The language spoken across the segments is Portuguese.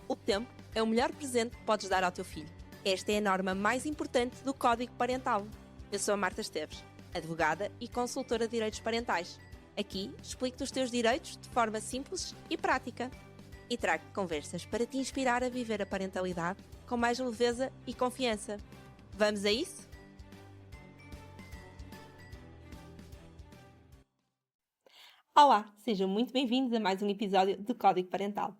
O tempo é o melhor presente que podes dar ao teu filho. Esta é a norma mais importante do Código Parental. Eu sou a Marta Esteves, advogada e consultora de direitos parentais. Aqui explico-te os teus direitos de forma simples e prática. E trago conversas para te inspirar a viver a parentalidade com mais leveza e confiança. Vamos a isso? Olá, sejam muito bem-vindos a mais um episódio do Código Parental.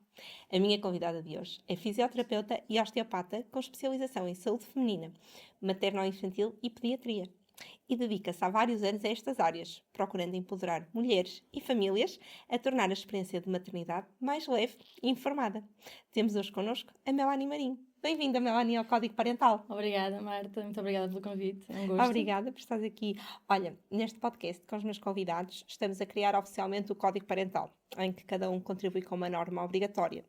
A minha convidada de hoje é fisioterapeuta e osteopata com especialização em saúde feminina, materno-infantil e pediatria. E dedica-se há vários anos a estas áreas, procurando empoderar mulheres e famílias a tornar a experiência de maternidade mais leve e informada. Temos hoje connosco a Melanie Marinho. Bem-vinda, Melanie, ao Código Parental. Obrigada, Marta. Muito obrigada pelo convite. É um gosto. Obrigada por estares aqui. Olha, neste podcast com os meus convidados, estamos a criar oficialmente o Código Parental, em que cada um contribui com uma norma obrigatória.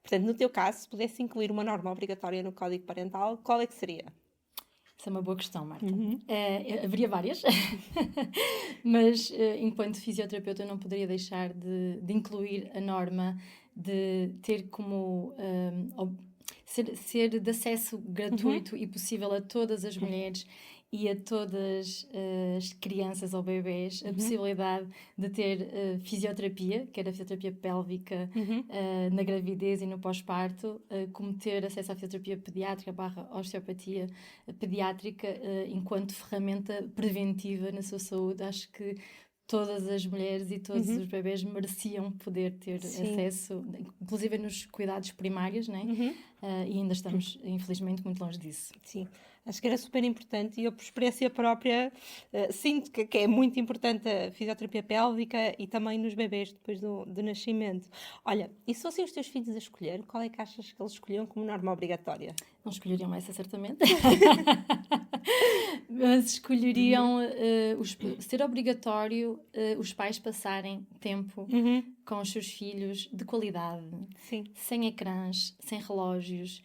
Portanto, no teu caso, se pudesse incluir uma norma obrigatória no Código Parental, qual é que seria? Essa é uma boa questão, Marta. Haveria várias, mas enquanto fisioterapeuta eu não poderia deixar de incluir a norma de ter como... ser de acesso gratuito e possível a todas as mulheres e a todas as crianças ou bebês a possibilidade de ter fisioterapia, quer a fisioterapia pélvica na gravidez e no pós-parto, como ter acesso à fisioterapia pediátrica / osteopatia pediátrica enquanto ferramenta preventiva na sua saúde. Acho que todas as mulheres e todos os bebês mereciam poder ter acesso, inclusive nos cuidados primários, né? E ainda estamos, infelizmente, muito longe disso. Sim, acho que era super importante e eu, por experiência própria, sinto que é muito importante a fisioterapia pélvica e também nos bebês depois do nascimento. Olha, e se fossem os teus filhos a escolher, qual é que achas que eles escolhiam como norma obrigatória? Não escolheriam essa, certamente. Mas escolheriam ser obrigatório os pais passarem tempo com os seus filhos de qualidade, sem ecrãs, sem relógios,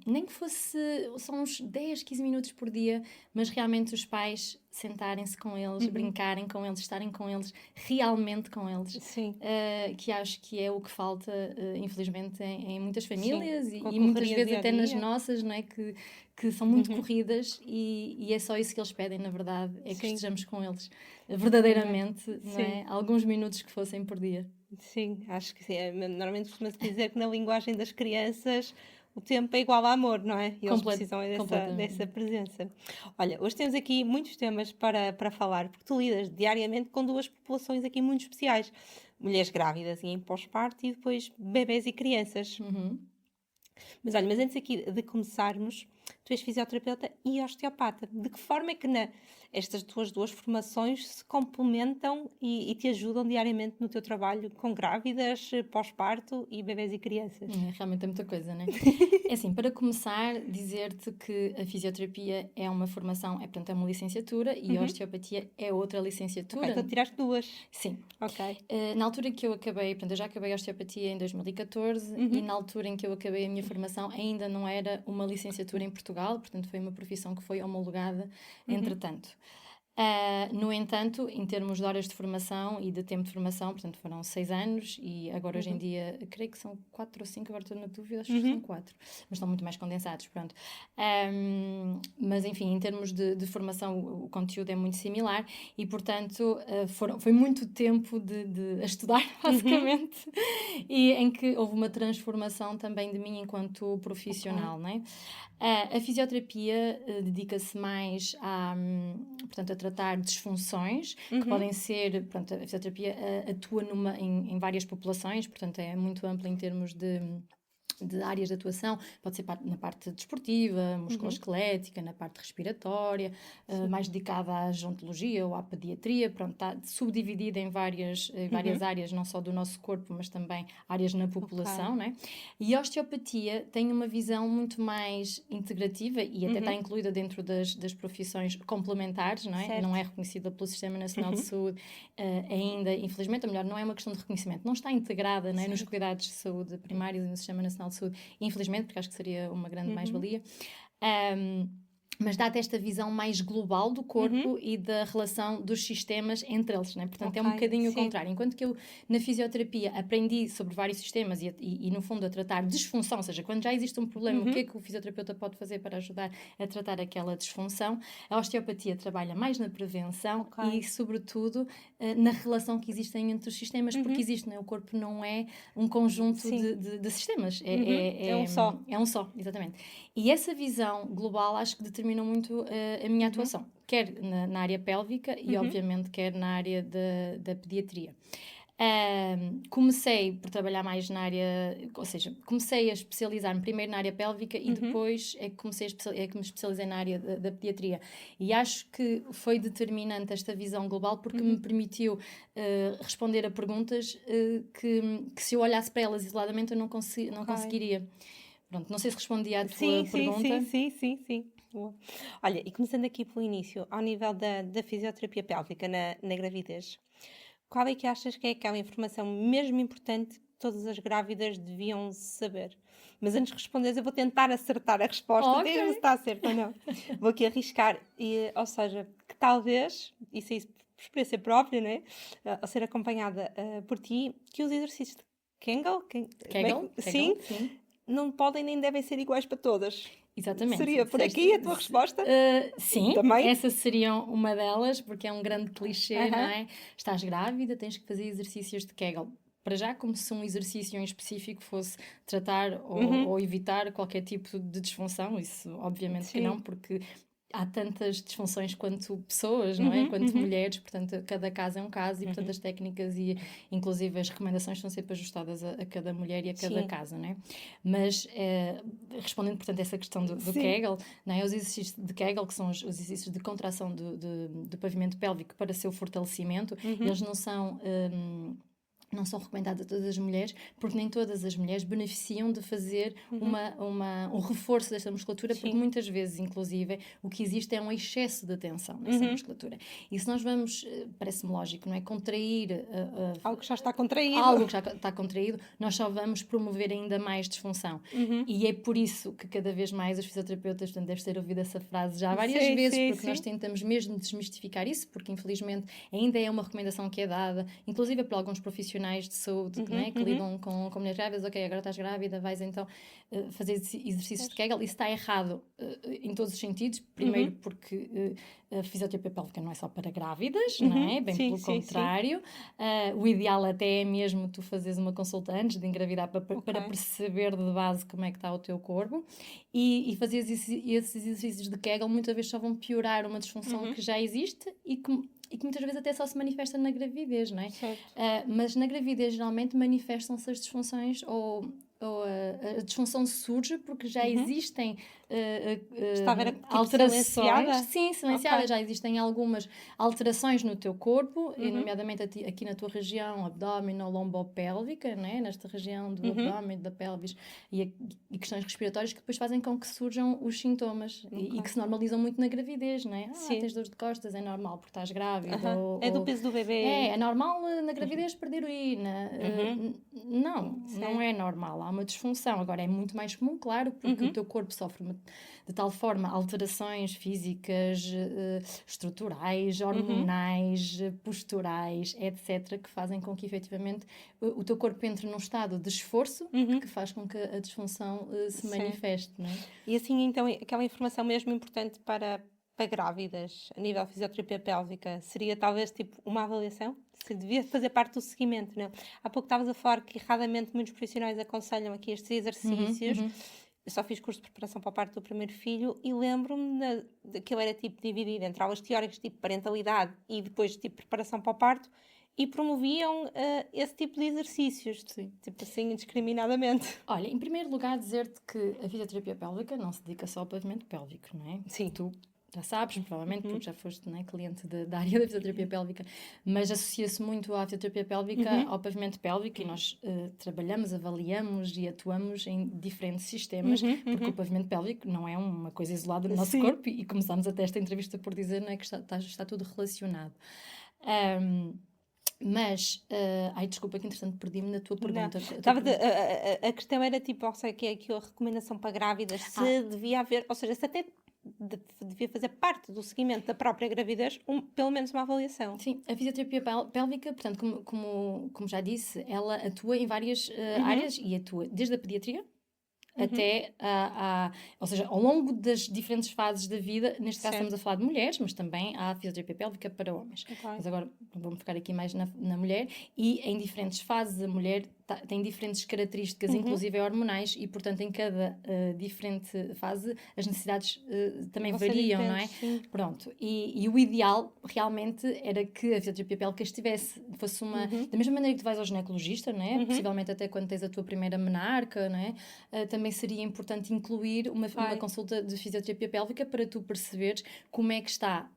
nem que fosse só uns 10, 15 minutos por dia, mas realmente os pais sentarem-se com eles, brincarem com eles, estarem com eles, realmente com eles, que acho que é o que falta, infelizmente, em muitas famílias e muitas vezes até nas nossas, não é? Que são muito corridas e é só isso que eles pedem, na verdade, é que estejamos com eles verdadeiramente, não é? Alguns minutos que fossem por dia. Sim, acho que sim. Normalmente costuma-se dizer que na linguagem das crianças o tempo é igual a amor, não é? E eles precisam dessa presença. Olha, hoje temos aqui muitos temas para falar, porque tu lidas diariamente com duas populações aqui muito especiais. Mulheres grávidas e em pós-parto e depois bebés e crianças. Mas olha, antes aqui de começarmos, tu és fisioterapeuta e osteopata. De que forma é que estas tuas duas formações se complementam e te ajudam diariamente no teu trabalho com grávidas, pós-parto e bebés e crianças? Realmente é muita coisa, não é? É assim, para começar, dizer-te que a fisioterapia é uma formação, portanto, é uma licenciatura e a osteopatia é outra licenciatura. Ok, então tiraste duas. Sim. Ok. Na altura que eu acabei, portanto, eu já acabei a osteopatia em 2014 e na altura em que eu acabei a minha formação ainda não era uma licenciatura em Portugal, portanto foi uma profissão que foi homologada entretanto. No entanto, em termos de horas de formação e de tempo de formação, portanto foram 6 anos e agora hoje em dia, creio que são 4 ou 5, agora estou na dúvida, acho que são 4, mas estão muito mais condensados, pronto. Mas enfim, em termos de formação o conteúdo é muito similar e portanto foi muito tempo a estudar basicamente e em que houve uma transformação também de mim enquanto profissional, não é? A fisioterapia dedica-se mais portanto, a tratar disfunções que podem ser, portanto, a fisioterapia atua em várias populações, portanto é muito ampla em termos de áreas de atuação, pode ser na parte desportiva, musculoesquelética, na parte respiratória, mais dedicada à gerontologia ou à pediatria, pronto, está subdividida em várias áreas, não só do nosso corpo, mas também áreas na população, né? E a osteopatia tem uma visão muito mais integrativa e até está incluída dentro das profissões complementares, não é? Certo. Não é reconhecida pelo Sistema Nacional de Saúde ainda, infelizmente, ou melhor, não é uma questão de reconhecimento, não está integrada, né, nos cuidados de saúde primários e no Sistema Nacional de Saúde, infelizmente, porque acho que seria uma grande mais-valia. mas dá-te esta visão mais global do corpo e da relação dos sistemas entre eles, né? Portanto, é um bocadinho o contrário. Enquanto que eu, na fisioterapia, aprendi sobre vários sistemas e no fundo, a tratar disfunção, ou seja, quando já existe um problema, o que é que o fisioterapeuta pode fazer para ajudar a tratar aquela disfunção? A osteopatia trabalha mais na prevenção e, sobretudo, na relação que existem entre os sistemas, porque existe, né? O corpo não é um conjunto de sistemas. É um só. É um só, exatamente. E essa visão global acho que determinou muito a minha atuação, quer na área pélvica e, obviamente, quer na área da pediatria. Comecei por trabalhar mais na área, ou seja, comecei a especializar-me primeiro na área pélvica e depois é que me especializei na área da pediatria. E acho que foi determinante esta visão global porque me permitiu responder a perguntas que se eu olhasse para elas isoladamente eu não conseguiria. Pronto, não sei se respondi à tua pergunta. Sim. Boa. Olha, e começando aqui pelo início, ao nível da fisioterapia pélvica na gravidez, qual é que achas que é aquela informação mesmo importante que todas as grávidas deviam saber? Mas antes de responderes, eu vou tentar acertar a resposta, diga-me se está certo ou não. Vou aqui arriscar, ou seja, que talvez, isso é por experiência própria, né? Ao ser acompanhada por ti, que os exercícios de Kegel, sim, não podem nem devem ser iguais para todas. Exatamente. Seria por aqui a tua resposta? Sim, também? Essa seria uma delas, porque é um grande clichê, não é? Estás grávida, tens que fazer exercícios de Kegel. Para já, como se um exercício em específico fosse tratar ou evitar qualquer tipo de disfunção, isso obviamente que não, porque há tantas disfunções quanto pessoas, não é? Quanto mulheres, portanto, cada caso é um caso e, portanto, as técnicas e, inclusive, as recomendações são sempre ajustadas a cada mulher e a cada caso, não é? Mas, respondendo, portanto, a essa questão do Kegel, não é? Os exercícios de Kegel, que são os exercícios de contração do pavimento pélvico para seu fortalecimento, eles não são recomendados a todas as mulheres, porque nem todas as mulheres beneficiam de fazer um reforço desta musculatura, porque muitas vezes, inclusive, o que existe é um excesso de tensão nessa musculatura. E se nós vamos, parece-me lógico, não é? Contrair algo que já está contraído. Algo que já está contraído, nós só vamos promover ainda mais disfunção. E é por isso que cada vez mais os fisioterapeutas, portanto, deves ter ouvido essa frase já várias vezes, porque nós tentamos mesmo desmistificar isso, porque infelizmente ainda é uma recomendação que é dada, inclusive por alguns profissionais de saúde que lidam com mulheres grávidas. Ok, agora estás grávida, vais então fazer exercícios de Kegel. Isso está errado em todos os sentidos. Primeiro porque a fisioterapia pélvica não é só para grávidas, não é? Bem pelo contrário. O ideal até é mesmo tu fazeres uma consulta antes de engravidar para perceber de base como é que está o teu corpo. E fazer esses exercícios de Kegel muitas vezes só vão piorar uma disfunção que já existe e que muitas vezes até só se manifesta na gravidez, não é? Mas na gravidez geralmente manifestam-se as disfunções ou a disfunção surge porque já existem Está a ver tipo alterações. silenciada? Sim, silenciada. Já existem algumas alterações no teu corpo, e nomeadamente aqui na tua região abdominal-lombopélvica, né? Nesta região do abdômen, da pelvis e questões respiratórias que depois fazem com que surjam os sintomas e que se normalizam muito na gravidez, não é? Tens dor de costas, é normal porque estás grávida. É do peso do bebê. É normal na gravidez perder urina. Não é normal. Há uma disfunção. Agora, é muito mais comum, claro, porque o teu corpo sofre de tal forma alterações físicas, estruturais, hormonais, posturais, etc., que fazem com que, efetivamente, o teu corpo entre num estado de esforço que faz com que a disfunção se manifeste, não é? E assim, então, aquela informação mesmo importante para grávidas, a nível de fisioterapia pélvica, seria talvez tipo uma avaliação? Se devia fazer parte do seguimento, não? Há pouco estavas a falar que erradamente muitos profissionais aconselham aqui estes exercícios. Eu só fiz curso de preparação para o parto do primeiro filho e lembro-me que aquilo era tipo dividido entre aulas teóricas, tipo parentalidade e depois tipo preparação para o parto, e promoviam esse tipo de exercícios, tipo assim, indiscriminadamente. Olha, em primeiro lugar, dizer-te que a fisioterapia pélvica não se dedica só ao pavimento pélvico, não é? Sim. Tu já sabes, provavelmente, porque já foste, não é, cliente da área da fisioterapia pélvica, mas associa-se muito à fisioterapia pélvica ao pavimento pélvico e nós trabalhamos, avaliamos e atuamos em diferentes sistemas, porque o pavimento pélvico não é uma coisa isolada do nosso corpo e começámos até esta entrevista por dizer, não é, que está tudo relacionado. Mas, desculpa que entretanto perdi-me na tua pergunta. A questão era tipo, ou seja, que é aqui a recomendação para grávidas, se devia haver, ou seja, se até devia fazer parte do seguimento da própria gravidez, pelo menos uma avaliação. Sim, a fisioterapia pélvica, portanto, como já disse, ela atua em várias áreas e atua desde a pediatria até ou seja, ao longo das diferentes fases da vida. Neste caso estamos a falar de mulheres, mas também há fisioterapia pélvica para homens. Mas agora vamos ficar aqui mais na mulher, e em diferentes fases a mulher tem diferentes características, inclusive hormonais, e portanto em cada diferente fase as necessidades também variam, não é? Sim. Pronto, e o ideal realmente era que a fisioterapia pélvica fosse uma, da mesma maneira que tu vais ao ginecologista, não é? Possivelmente até quando tens a tua primeira menarca, não é? Também seria importante incluir uma consulta de fisioterapia pélvica para tu perceberes como é que está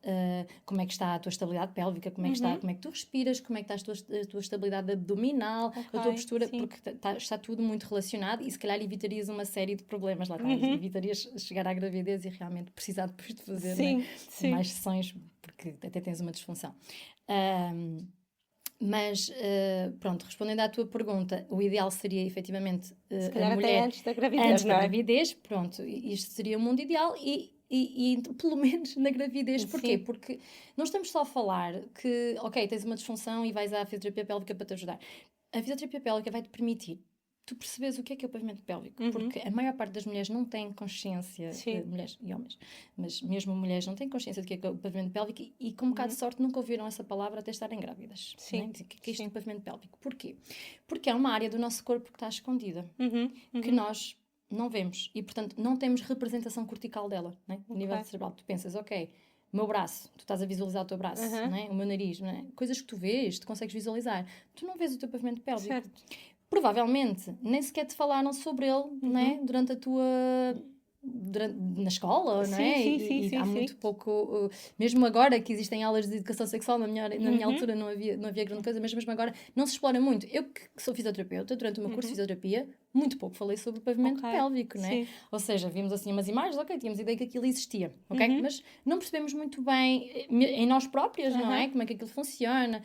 a tua estabilidade pélvica, como é que tu respiras, como é que está a tua estabilidade abdominal, a tua postura, porque está tudo muito relacionado, e se calhar evitarias uma série de problemas lá atrás. Evitarias chegar à gravidez e realmente precisar depois de fazer mais sessões, porque até tens uma disfunção. Mas, pronto, respondendo à tua pergunta, o ideal seria efetivamente se calhar a mulher até antes da gravidez, antes da gravidez, pronto, isto seria o mundo ideal, e pelo menos na gravidez. Porquê? Porque não estamos só a falar que, ok, tens uma disfunção e vais à fisioterapia pélvica para te ajudar. A fisioterapia pélvica vai-te permitir tu percebes o que é o pavimento pélvico, porque a maior parte das mulheres não tem consciência, mulheres e homens, mas mesmo mulheres não têm consciência do que é o pavimento pélvico, e com um bocado de sorte nunca ouviram essa palavra até estarem grávidas. Sim. Né? Que é isto do pavimento pélvico. Porquê? Porque é uma área do nosso corpo que está escondida, que nós não vemos, e portanto não temos representação cortical dela, né? A nível cerebral. Tu pensas, ok, o meu braço, tu estás a visualizar o teu braço, né? O meu nariz, né? Coisas que tu vês, tu consegues visualizar. Tu não vês o teu pavimento pélvico. Certo. Provavelmente nem sequer te falaram sobre ele, né? Durante na escola, não é? Sim, há muito pouco, mesmo agora que existem aulas de educação sexual, na minha altura não havia grande coisa, mas mesmo agora não se explora muito. Eu que sou fisioterapeuta, durante o meu curso de fisioterapia, muito pouco falei sobre o pavimento pélvico, não é? Etc. Ou seja, vimos assim umas imagens, ok, tínhamos ideia que aquilo existia, ok? Mas não percebemos muito bem em nós próprias, não é? Como é que aquilo funciona,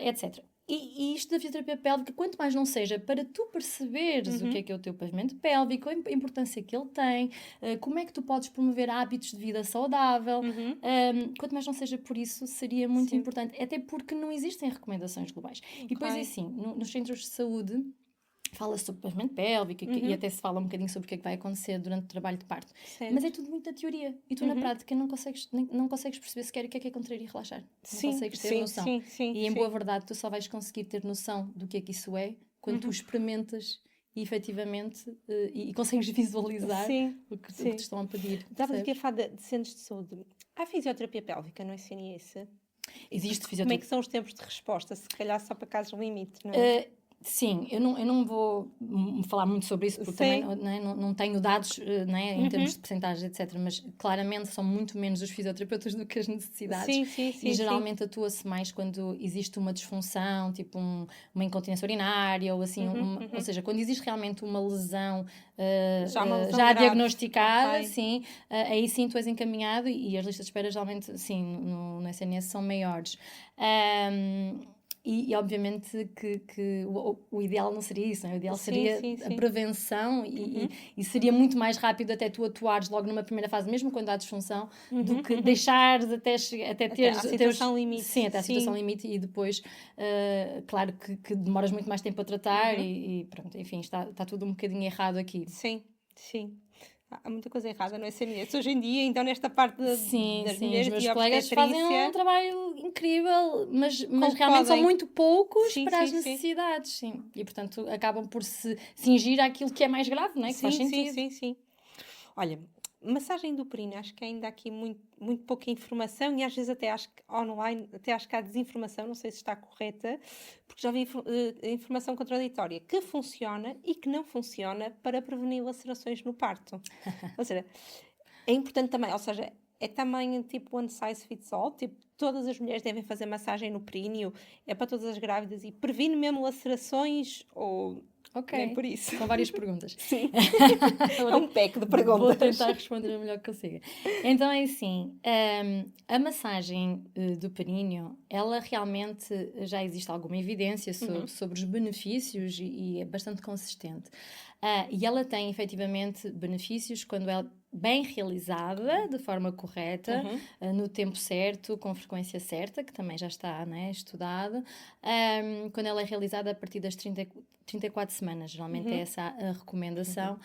etc. E isto da fisioterapia pélvica, quanto mais não seja para tu perceberes o que é o teu pavimento pélvico, a importância que ele tem, como é que tu podes promover hábitos de vida saudável, quanto mais não seja por isso, seria muito importante. Até porque não existem recomendações globais. E depois, assim, nos centros de saúde, fala-se sobre pavimento pélvico e até se fala um bocadinho sobre o que é que vai acontecer durante o trabalho de parto. Certo. Mas é tudo muita teoria. E tu, na prática, não consegues perceber sequer o que é contrair e relaxar. Não consegues ter noção. E, em boa verdade, tu só vais conseguir ter noção do que é que isso é quando tu experimentas e, efetivamente, e consegues visualizar o que te estão a pedir. Estavas aqui a falar de centros de saúde. Há fisioterapia pélvica no SNS? Existe fisioterapia. Como é que são os tempos de resposta? Se calhar só para casos limite, não é? Sim, eu não vou falar muito sobre isso, porque também não tenho dados, né, em termos de percentagens, etc. Mas claramente são muito menos os fisioterapeutas do que as necessidades. E geralmente atua-se mais quando existe uma disfunção, tipo uma incontinência urinária, ou assim, ou seja, quando existe realmente uma lesão já diagnosticada, sim, aí sim tu és encaminhado, e as listas de espera geralmente, sim, no SNS são maiores. E obviamente que o ideal não seria isso, não é? O ideal seria a prevenção, e seria muito mais rápido até tu atuares logo numa primeira fase, mesmo quando há disfunção, do que deixares até teres a situação limite. Sim, até a situação limite, e depois, claro que demoras muito mais tempo a tratar, e pronto, enfim, está tudo um bocadinho errado aqui. Sim. Há muita coisa errada no SNS hoje em dia, então nesta parte das mulheres, os meus colegas fazem um trabalho incrível, mas realmente são muito poucos para as necessidades, sim. E portanto acabam por se cingir àquilo que é mais grave, não é? Que faz sentido. Sim. Olha, massagem do períneo, acho que ainda há aqui muito pouca informação, e às vezes até acho que online, até acho que há desinformação, não sei se está correta, porque já vi informação contraditória que funciona e que não funciona para prevenir lacerações no parto. Ou seja, é importante também, ou seja, é também tipo one size fits all, tipo todas as mulheres devem fazer massagem no períneo, é para todas as grávidas e previne mesmo lacerações, ou... Ok, nem por isso. São várias perguntas. Sim. É um pack de perguntas. Vou tentar responder o melhor que consiga. Então é assim, a massagem do períneo, ela realmente já existe alguma evidência sobre os benefícios, e é bastante consistente. E ela tem efetivamente benefícios quando ela bem realizada, de forma correta, no tempo certo, com frequência certa, que também já está, né, estudado, quando ela é realizada a partir das 34 semanas, geralmente é essa a recomendação,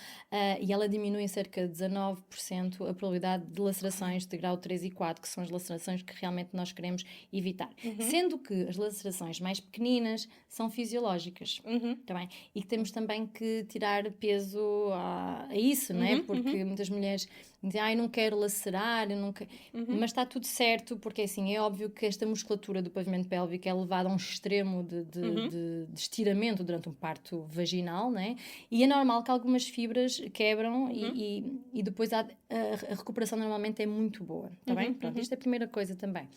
e ela diminui em cerca de 19% a probabilidade de lacerações de grau 3 e 4, que são as lacerações que realmente nós queremos evitar. Sendo que as lacerações mais pequeninas são fisiológicas, tá bem? E que temos também que tirar peso a isso, não é? Porque muitas mulheres dizem, eu não quero lacerar, eu não quero... mas está tudo certo, porque assim, é óbvio que esta musculatura do pavimento pélvico é levada a um extremo de estiramento durante um parto vaginal, né? E é normal que algumas fibras quebram e depois a recuperação normalmente é muito boa, tá bem? Pronto, isto é a primeira coisa também.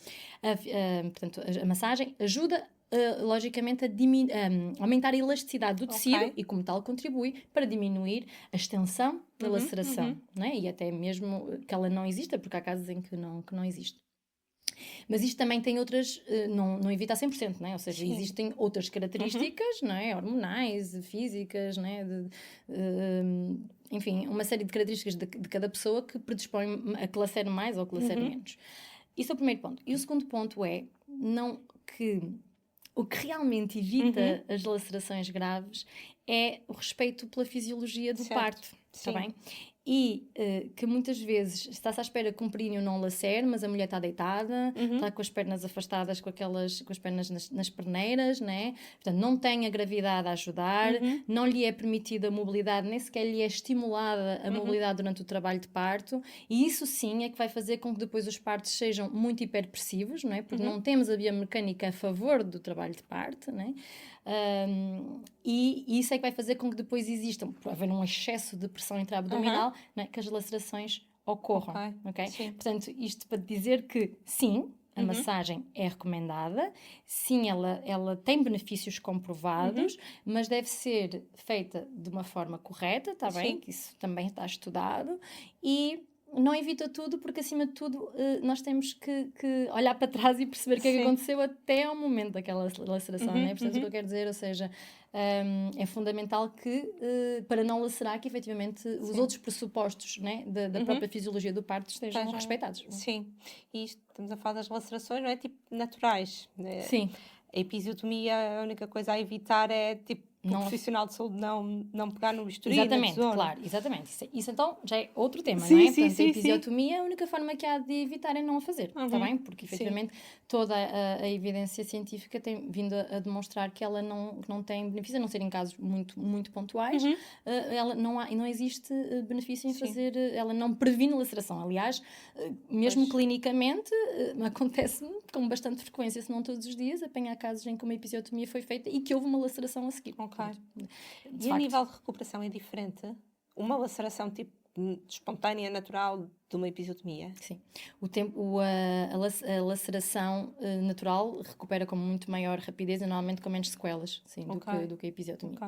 Portanto, a massagem ajuda logicamente a aumentar a elasticidade do tecido e como tal contribui para diminuir a extensão da laceração, né? E até mesmo que ela não exista, porque há casos em que não existe. Mas isto também tem outras, não evita a 100%, né? Ou seja, existem outras características, não é? Hormonais, físicas, né? Enfim, uma série de características de cada pessoa que predispõe a que lacere mais ou que lacere menos. Isso é o primeiro ponto. E o segundo ponto é o que realmente evita as lacerações graves é o respeito pela fisiologia do parto, está bem? E que muitas vezes está-se à espera que um períneo não lacere, mas a mulher está deitada, está com as pernas afastadas, com as pernas nas perneiras, né? Portanto, não tem a gravidade a ajudar, não lhe é permitida a mobilidade, nem sequer lhe é estimulada a mobilidade durante o trabalho de parto, e isso sim é que vai fazer com que depois os partos sejam muito hiperpressivos, não é? Porque não temos a biomecânica a favor do trabalho de parto, né? E isso é que vai fazer com que depois existam, por haver um excesso de pressão intraabdominal, né, que as lacerações ocorram. Okay? Portanto, isto para dizer que sim, a massagem é recomendada, sim, ela tem benefícios comprovados, mas deve ser feita de uma forma correta, tá bem? Que isso também está estudado, e não evita tudo, porque acima de tudo nós temos que olhar para trás e perceber o que é que aconteceu até ao momento daquela laceração, né? Portanto, o que eu quero dizer, ou seja, é fundamental que, para não lacerar, que efetivamente os outros pressupostos, né, da própria fisiologia do parto estejam respeitados. Sim, e isto, estamos a falar das lacerações, não é? Tipo, naturais. Sim. A episiotomia, a única coisa a evitar é, tipo, o profissional de saúde não pegar no bisturi. Exatamente, claro, exatamente. Isso então já é outro tema, não é? Portanto, a episiotomia, a única forma que há de evitar é não a fazer, está bem? Porque efetivamente toda a evidência científica tem vindo a demonstrar que ela não tem benefício, a não ser em casos muito, muito pontuais, ela não existe benefício em fazer, ela não previne laceração. Aliás, mesmo clinicamente, acontece com bastante frequência, se não todos os dias, apanhar casos em que uma episiotomia foi feita e que houve uma laceração a seguir. E a nível de recuperação é diferente? Uma laceração tipo espontânea, natural, de uma episiotomia? Sim. A laceração natural recupera com muito maior rapidez e normalmente com menos sequelas, sim, do que a episiotomia.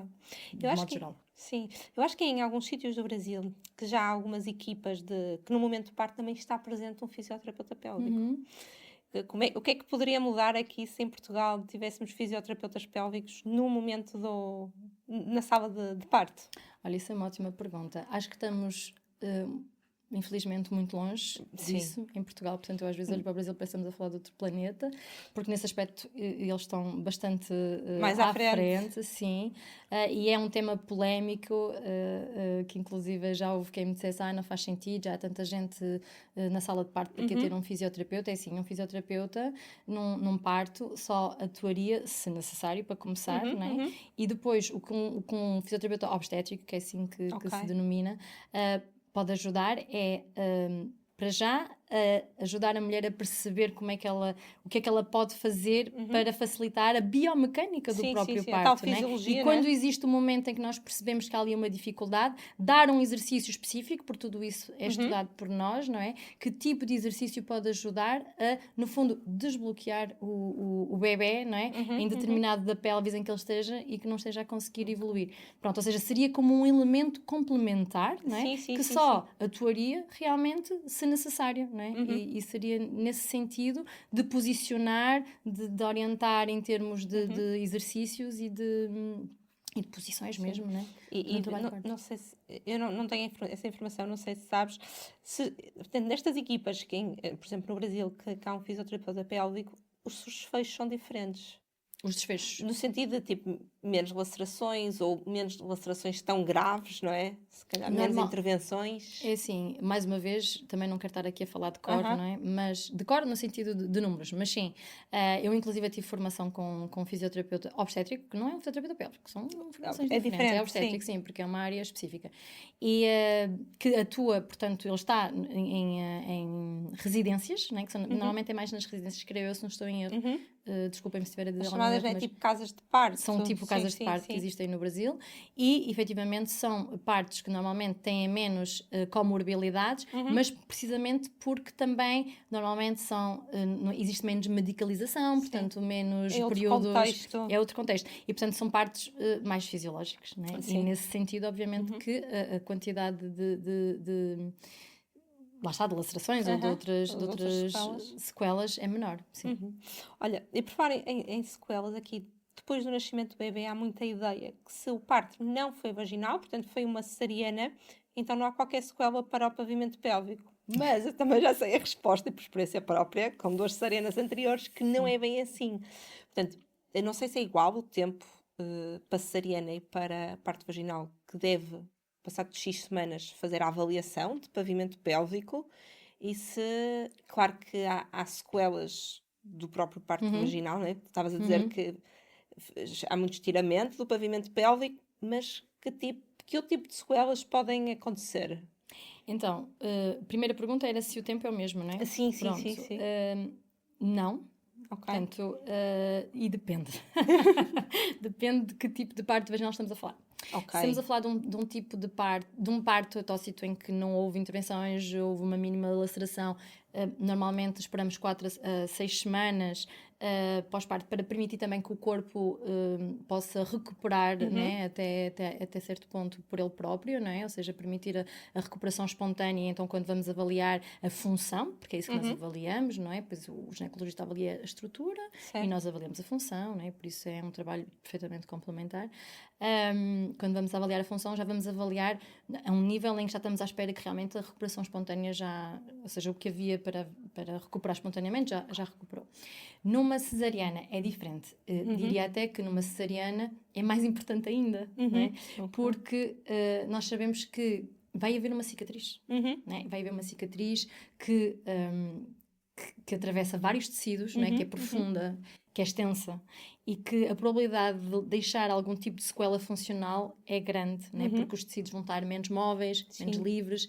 De modo geral. Sim. Eu acho que em alguns sítios do Brasil que já há algumas equipas que no momento do parto também está presente um fisioterapeuta pélvico. O que é que poderia mudar aqui se em Portugal tivéssemos fisioterapeutas pélvicos no momento na sala de parto? Olha, isso é uma ótima pergunta. Acho que estamos, infelizmente, muito longe disso em Portugal. Portanto, eu às vezes olho para o Brasil e pensamos a falar de outro planeta, porque nesse aspecto eles estão bastante mais à frente. Sim. E é um tema polémico, que inclusive já houve quem me dissesse não faz sentido, já há tanta gente na sala de parto para que ter um fisioterapeuta. É assim, um fisioterapeuta num parto só atuaria, se necessário, para começar, não é? E depois o que um fisioterapeuta obstétrico, que é assim que se denomina, pode ajudar para já, ajudar a mulher a perceber o que é que ela pode fazer para facilitar a biomecânica do próprio parto, né? E quando existe um momento em que nós percebemos que há ali uma dificuldade, dar um exercício específico, porque tudo isso é estudado por nós, não é? Que tipo de exercício pode ajudar a, no fundo, desbloquear o bebê, não é? Em determinado da pelvis em que ele esteja e que não esteja a conseguir evoluir. Pronto, ou seja, seria como um elemento complementar, não é? Que só atuaria realmente se necessário, não é? E seria nesse sentido de posicionar, de orientar em termos de exercícios e de E de posições mesmo, né? Não sei se... Eu não tenho essa informação, não sei se sabes. Portanto, nestas equipas, por exemplo, no Brasil, que há um fisioterapeuta pélvico, os desfechos são diferentes. Os desfechos? No sentido de, tipo, menos lacerações ou menos lacerações tão graves, não é? Se calhar menos intervenções. É assim, mais uma vez, também não quero estar aqui a falar de cor, não é? Mas de cor no sentido de números, mas sim, eu inclusive tive formação com um fisioterapeuta obstétrico, que não é um fisioterapeuta pélvico, são formações diferentes. É obstétrico, sim, porque é uma área específica. E que atua, portanto, ele está em residências, né? Que normalmente é mais nas residências, creio eu, se não estou em erro. Desculpem-me se estiver a dizer alguma coisa. Chamadas, tipo casas de parto. São tipo casas de parto que existem no Brasil e, efetivamente, são partos que normalmente têm menos comorbilidades, mas precisamente porque também, normalmente, existe menos medicalização, portanto, menos períodos... Contexto. É outro contexto. E, portanto, são partos mais fisiológicos, né? E, nesse sentido, obviamente, que a quantidade de lá está, de lacerações ou de outras sequelas é menor. Sim. Olha, e por falar em sequelas aqui, depois do nascimento do bebê há muita ideia que se o parto não foi vaginal, portanto foi uma cesariana, então não há qualquer sequela para o pavimento pélvico. Mas eu também já sei a resposta, e por experiência própria, com 2 cesarianas anteriores, que não é bem assim. Portanto, eu não sei se é igual o tempo para cesariana e para parto vaginal, que deve, passado de X semanas, fazer a avaliação de pavimento pélvico, e se, claro que há sequelas do próprio parto vaginal, né? Estavas a dizer que há muito estiramento do pavimento pélvico, mas que outro tipo de sequelas podem acontecer? Então, a primeira pergunta era se o tempo é o mesmo, não é? Sim. Não. Okay. Portanto, e depende. Depende de que tipo de parto vaginal estamos a falar. Okay. Estamos a falar de um tipo de um parto atócito em que não houve intervenções, houve uma mínima laceração. Normalmente esperamos 4 a 6 semanas pós-parto para permitir também que o corpo possa recuperar, né, até certo ponto por ele próprio, né? Ou seja, permitir a recuperação espontânea. Então, quando vamos avaliar a função, porque é isso que nós avaliamos, não é? Pois o ginecologista avalia a estrutura e nós avaliamos a função, né? Por isso é um trabalho perfeitamente complementar. Quando vamos avaliar a função, já vamos avaliar a um nível em que já estamos à espera que realmente a recuperação espontânea ou seja, o que havia para recuperar espontaneamente já recuperou. Numa cesariana é diferente. Diria até que numa cesariana é mais importante ainda, né? Porque nós sabemos que vai haver uma cicatriz. Né? Vai haver uma cicatriz que atravessa vários tecidos, né? Que é profunda, que é extensa, e que a probabilidade de deixar algum tipo de sequela funcional é grande, né? Porque os tecidos vão estar menos móveis, menos livres,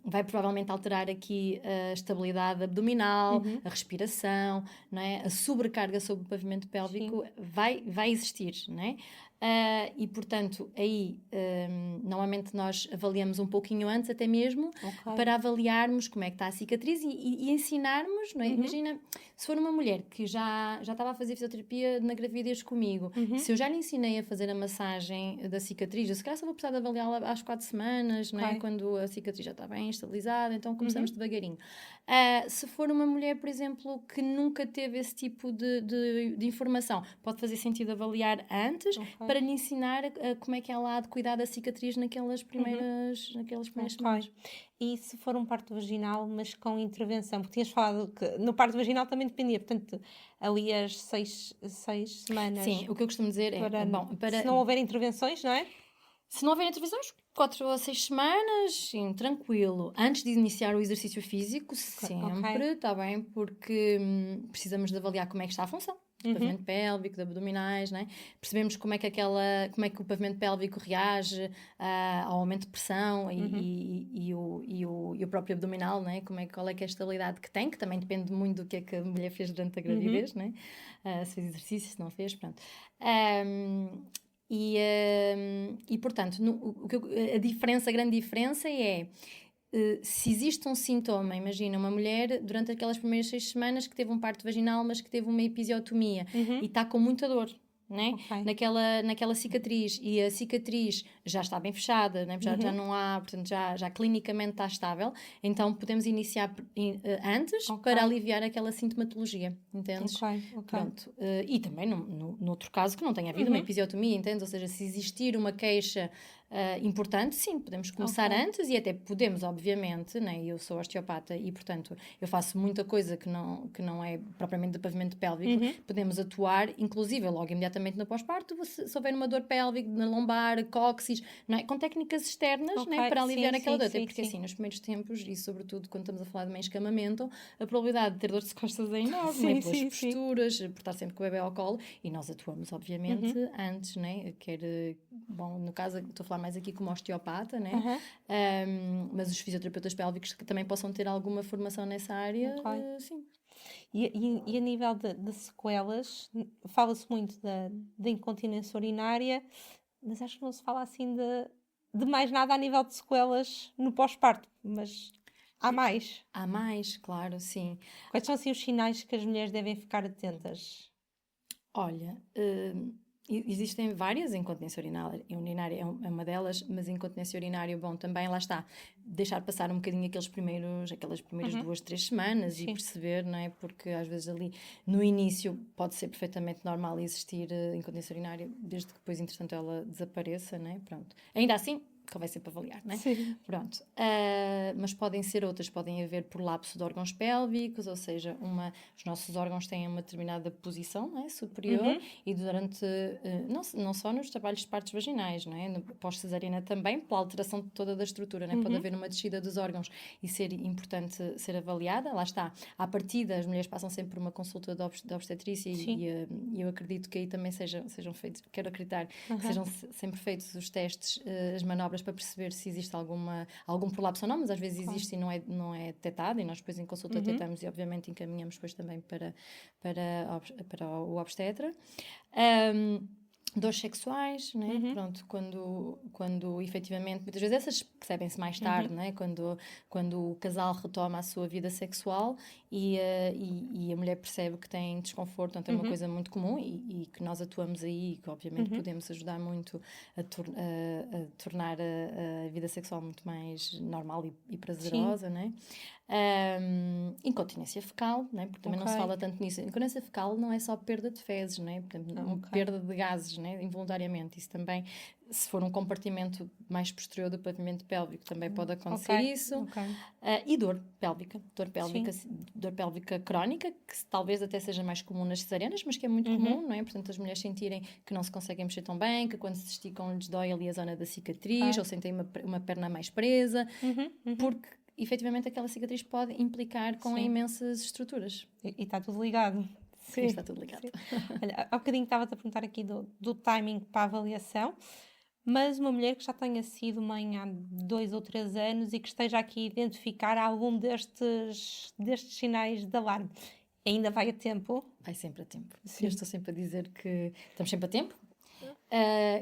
vai provavelmente alterar aqui a estabilidade abdominal, a respiração, não é? A sobrecarga sobre o pavimento pélvico vai existir, não é? E portanto aí normalmente nós avaliamos um pouquinho antes até mesmo para avaliarmos como é que está a cicatriz e ensinarmos, não é? Imagina, se for uma mulher que já estava a fazer fisioterapia na gravidez comigo, se eu já lhe ensinei a fazer a massagem da cicatriz, eu se calhar só vou precisar de avaliá-la às 4 semanas, não é? Quando a cicatriz já está bem estabilizada, então começamos devagarinho. Se for uma mulher, por exemplo, que nunca teve esse tipo de informação, pode fazer sentido avaliar antes para lhe ensinar como é que ela há de cuidar da cicatriz naquelas primeiras semanas. E se for um parto vaginal, mas com intervenção? Porque tinhas falado que no parto vaginal também dependia, portanto, ali as 6 semanas. Sim, o que eu costumo dizer se não houver intervenções, não é? Se não houver intervenções, 4 a 6 semanas, sim, tranquilo. Antes de iniciar o exercício físico, sempre, está bem? Porque precisamos de avaliar como é que está a função. Do pavimento pélvico, de abdominais, né? Percebemos como é que o pavimento pélvico reage ao aumento de pressão e o próprio abdominal, né? Qual é que é a estabilidade que tem, que também depende muito do que é que a mulher fez durante a gravidez, né? Se fez exercício, se não fez, pronto. E portanto, a grande diferença é se existe um sintoma, imagina uma mulher durante aquelas primeiras 6 semanas que teve um parto vaginal, mas que teve uma episiotomia e está com muita dor, né? Ok. naquela cicatriz, e a cicatriz já está bem fechada, né? Já não há, portanto, já clinicamente está estável, então podemos iniciar antes para aliviar aquela sintomatologia, entendes? Ok. Pronto. E também no outro caso que não tenha havido uma episiotomia, entendes? Ou seja, se existir uma queixa importante, sim, podemos começar antes, e até podemos, obviamente, né? Eu sou osteopata e, portanto, eu faço muita coisa que não é propriamente de pavimento pélvico, podemos atuar, inclusive, logo imediatamente no pós-parto, se houver uma dor pélvica, na lombar, cóccix, não é? Com técnicas externas, né? Para aliviar aquela dor, até porque assim, nos primeiros tempos, e sobretudo quando estamos a falar de mãe-escamamento, a probabilidade de ter dor de costas é enorme, né? Pelas posturas, por estar sempre com o bebê ao colo, e nós atuamos, obviamente, antes, né? Bom, no caso, estou a falar mais aqui como osteopata, né? Mas os fisioterapeutas pélvicos que também possam ter alguma formação nessa área, sim. E a nível de sequelas, fala-se muito da incontinência urinária, mas acho que não se fala assim de mais nada a nível de sequelas no pós-parto, mas há mais. Há mais, claro, sim. Quais são assim os sinais que as mulheres devem ficar atentas? Olha, existem várias, incontinência urinária é uma delas, mas incontinência urinária, bom, também lá está, deixar passar um bocadinho aquelas primeiras 2-3 semanas e perceber, não é? Porque às vezes ali no início pode ser perfeitamente normal existir incontinência urinária, desde que depois, entretanto, ela desapareça, não é? Pronto. Ainda assim, convém sempre avaliar, não é? Sim. Pronto. Mas podem ser outras, podem haver prolapso de órgãos pélvicos, ou seja, os nossos órgãos têm uma determinada posição, não é? Superior, e durante, não só nos trabalhos de partos vaginais, não é? Pós-cesariana também, pela alteração toda da estrutura, não é? Pode haver uma descida dos órgãos e ser importante ser avaliada. Lá está, à partida, as mulheres passam sempre por uma consulta de obstetrícia e eu acredito que aí também sejam feitos, quero acreditar, que sejam sempre feitos os testes, as manobras para perceber se existe algum prolapso ou não, mas às vezes existe e não é detectado, e nós depois em consulta detectamos e obviamente encaminhamos depois também para o obstetra. Dores sexuais, né? Pronto, quando efetivamente, muitas vezes essas percebem-se mais tarde, né? Quando o casal retoma a sua vida sexual e a mulher percebe que tem desconforto, então é uma coisa muito comum e que nós atuamos aí e que obviamente podemos ajudar muito a tornar a vida sexual muito mais normal e prazerosa, né? Incontinência fecal, né? Porque também não se fala tanto nisso. Incontinência fecal não é só perda de fezes, né? Portanto, perda de gases, né? Involuntariamente. Isso também, se for um compartimento mais posterior do pavimento pélvico, também pode acontecer isso. E dor pélvica. Dor pélvica crónica, que talvez até seja mais comum nas cesarianas, mas que é muito comum, não é? Portanto, as mulheres sentirem que não se conseguem mexer tão bem, que quando se esticam lhes dói ali a zona da cicatriz, ou sentem uma perna mais presa, porque efetivamente aquela cicatriz pode implicar com imensas estruturas. E está tudo ligado. Sim, está tudo ligado. Olha, há bocadinho estava-te a perguntar aqui do timing para a avaliação, mas uma mulher que já tenha sido mãe há 2 ou 3 anos e que esteja aqui a identificar algum destes sinais de alarme, ainda vai a tempo? Vai sempre a tempo. Eu estou sempre a dizer que estamos sempre a tempo.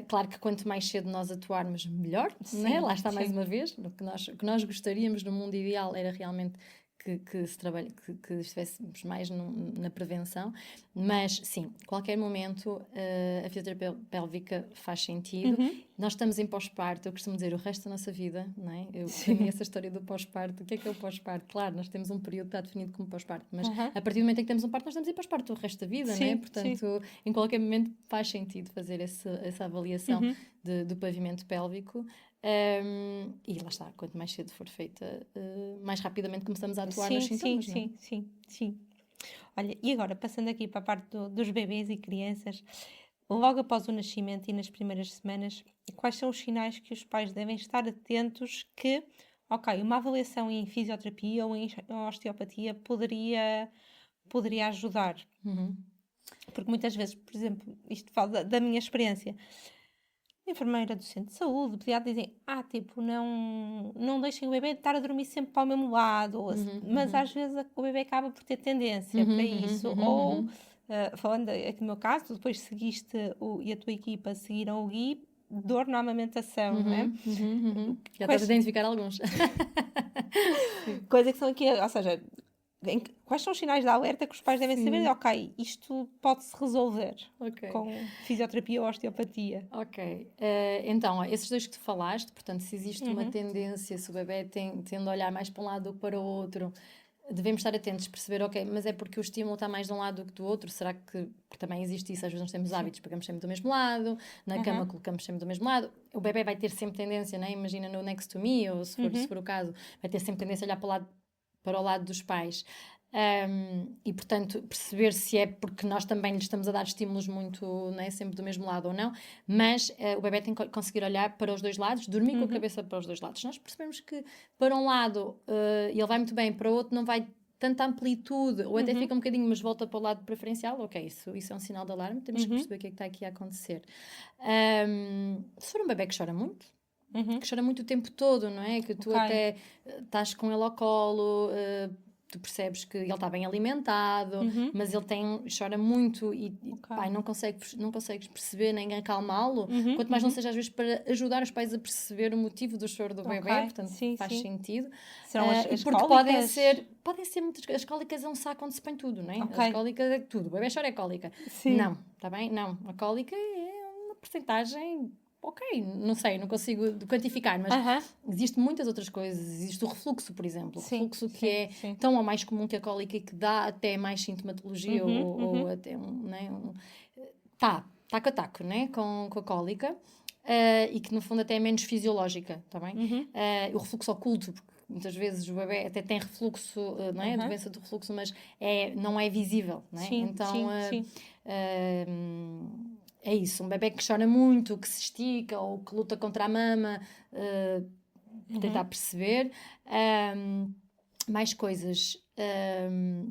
Claro que quanto mais cedo nós atuarmos, melhor, né? Lá está mais uma vez. O que nós gostaríamos no mundo ideal era realmente que estivéssemos mais na prevenção, mas sim, qualquer momento a fisioterapia pélvica faz sentido. Nós estamos em pós-parto, eu costumo dizer o resto da nossa vida, não é? Eu tenho essa história do pós-parto. O que é o pós-parto? Claro, nós temos um período que está definido como pós-parto, mas a partir do momento em que temos um parto, nós estamos em pós-parto o resto da vida, não é? Portanto, em qualquer momento faz sentido fazer essa avaliação do pavimento pélvico. E lá está, quanto mais cedo for feita, mais rapidamente começamos a atuar nos sintomas. Sim. Olha, e agora, passando aqui para a parte dos bebês e crianças, logo após o nascimento e nas primeiras semanas, quais são os sinais que os pais devem estar atentos que, uma avaliação em fisioterapia ou em osteopatia poderia ajudar? Porque muitas vezes, por exemplo, isto fala da minha experiência, enfermeira do centro de saúde, pediatra, dizem, não deixem o bebê estar a dormir sempre para o mesmo lado, mas às vezes o bebê acaba por ter tendência para isso, ou, falando aqui no meu caso, depois seguiste e a tua equipa seguiram o GUI, dor na amamentação, não é? Já estás a identificar alguns. Coisa que são aqui, ou seja, Quais são os sinais de alerta que os pais devem saber? Ok, isto pode-se resolver com fisioterapia ou osteopatia. Ok. Então, esses dois que tu falaste, portanto, se existe uma tendência, se o bebê tende a olhar mais para um lado do que para o outro, devemos estar atentos, perceber, ok, mas é porque o estímulo está mais de um lado do que do outro? Será que... Porque também existe isso, às vezes nós temos hábitos, pegamos sempre do mesmo lado, na cama colocamos sempre do mesmo lado. O bebê vai ter sempre tendência, né? Imagina no Next to Me, ou se for o caso, vai ter sempre tendência a olhar para o lado dos pais. E portanto perceber se é porque nós também lhe estamos a dar estímulos muito, né, sempre do mesmo lado ou não, mas o bebê tem que conseguir olhar para os dois lados, dormir com a cabeça para os dois lados. Nós percebemos que para um lado ele vai muito bem, para o outro não vai tanta amplitude, ou até fica um bocadinho, mas volta para o lado preferencial, ok, isso é um sinal de alarme, temos que perceber o que é que está aqui a acontecer. Se for um bebê que chora muito, que chora muito o tempo todo, não é? Que tu até estás com ele ao colo, tu percebes que ele está bem alimentado, mas ele chora muito e pai, não consegues perceber nem acalmá-lo, quanto mais não seja às vezes para ajudar os pais a perceber o motivo do choro do bebê, portanto faz sentido. Serão as porque cólicas? podem ser muitas... As cólicas é um saco onde se põe tudo, não é? Okay. As cólicas é tudo. O bebê chora é cólica. Sim. Não, está bem? Não. A cólica é uma porcentagem... Ok, não sei, não consigo quantificar, mas existem muitas outras coisas. Existe o refluxo, por exemplo. O refluxo que é tão ou mais comum que a cólica e que dá até mais sintomatologia ou até taco a taco, né? Com a cólica e que no fundo até é menos fisiológica, tá bem? O refluxo oculto, porque muitas vezes o bebê até tem refluxo, não é? A doença do refluxo, mas não é visível, não é? Então, é isso, um bebê que chora muito, que se estica ou que luta contra a mama, tentar perceber. Mais coisas.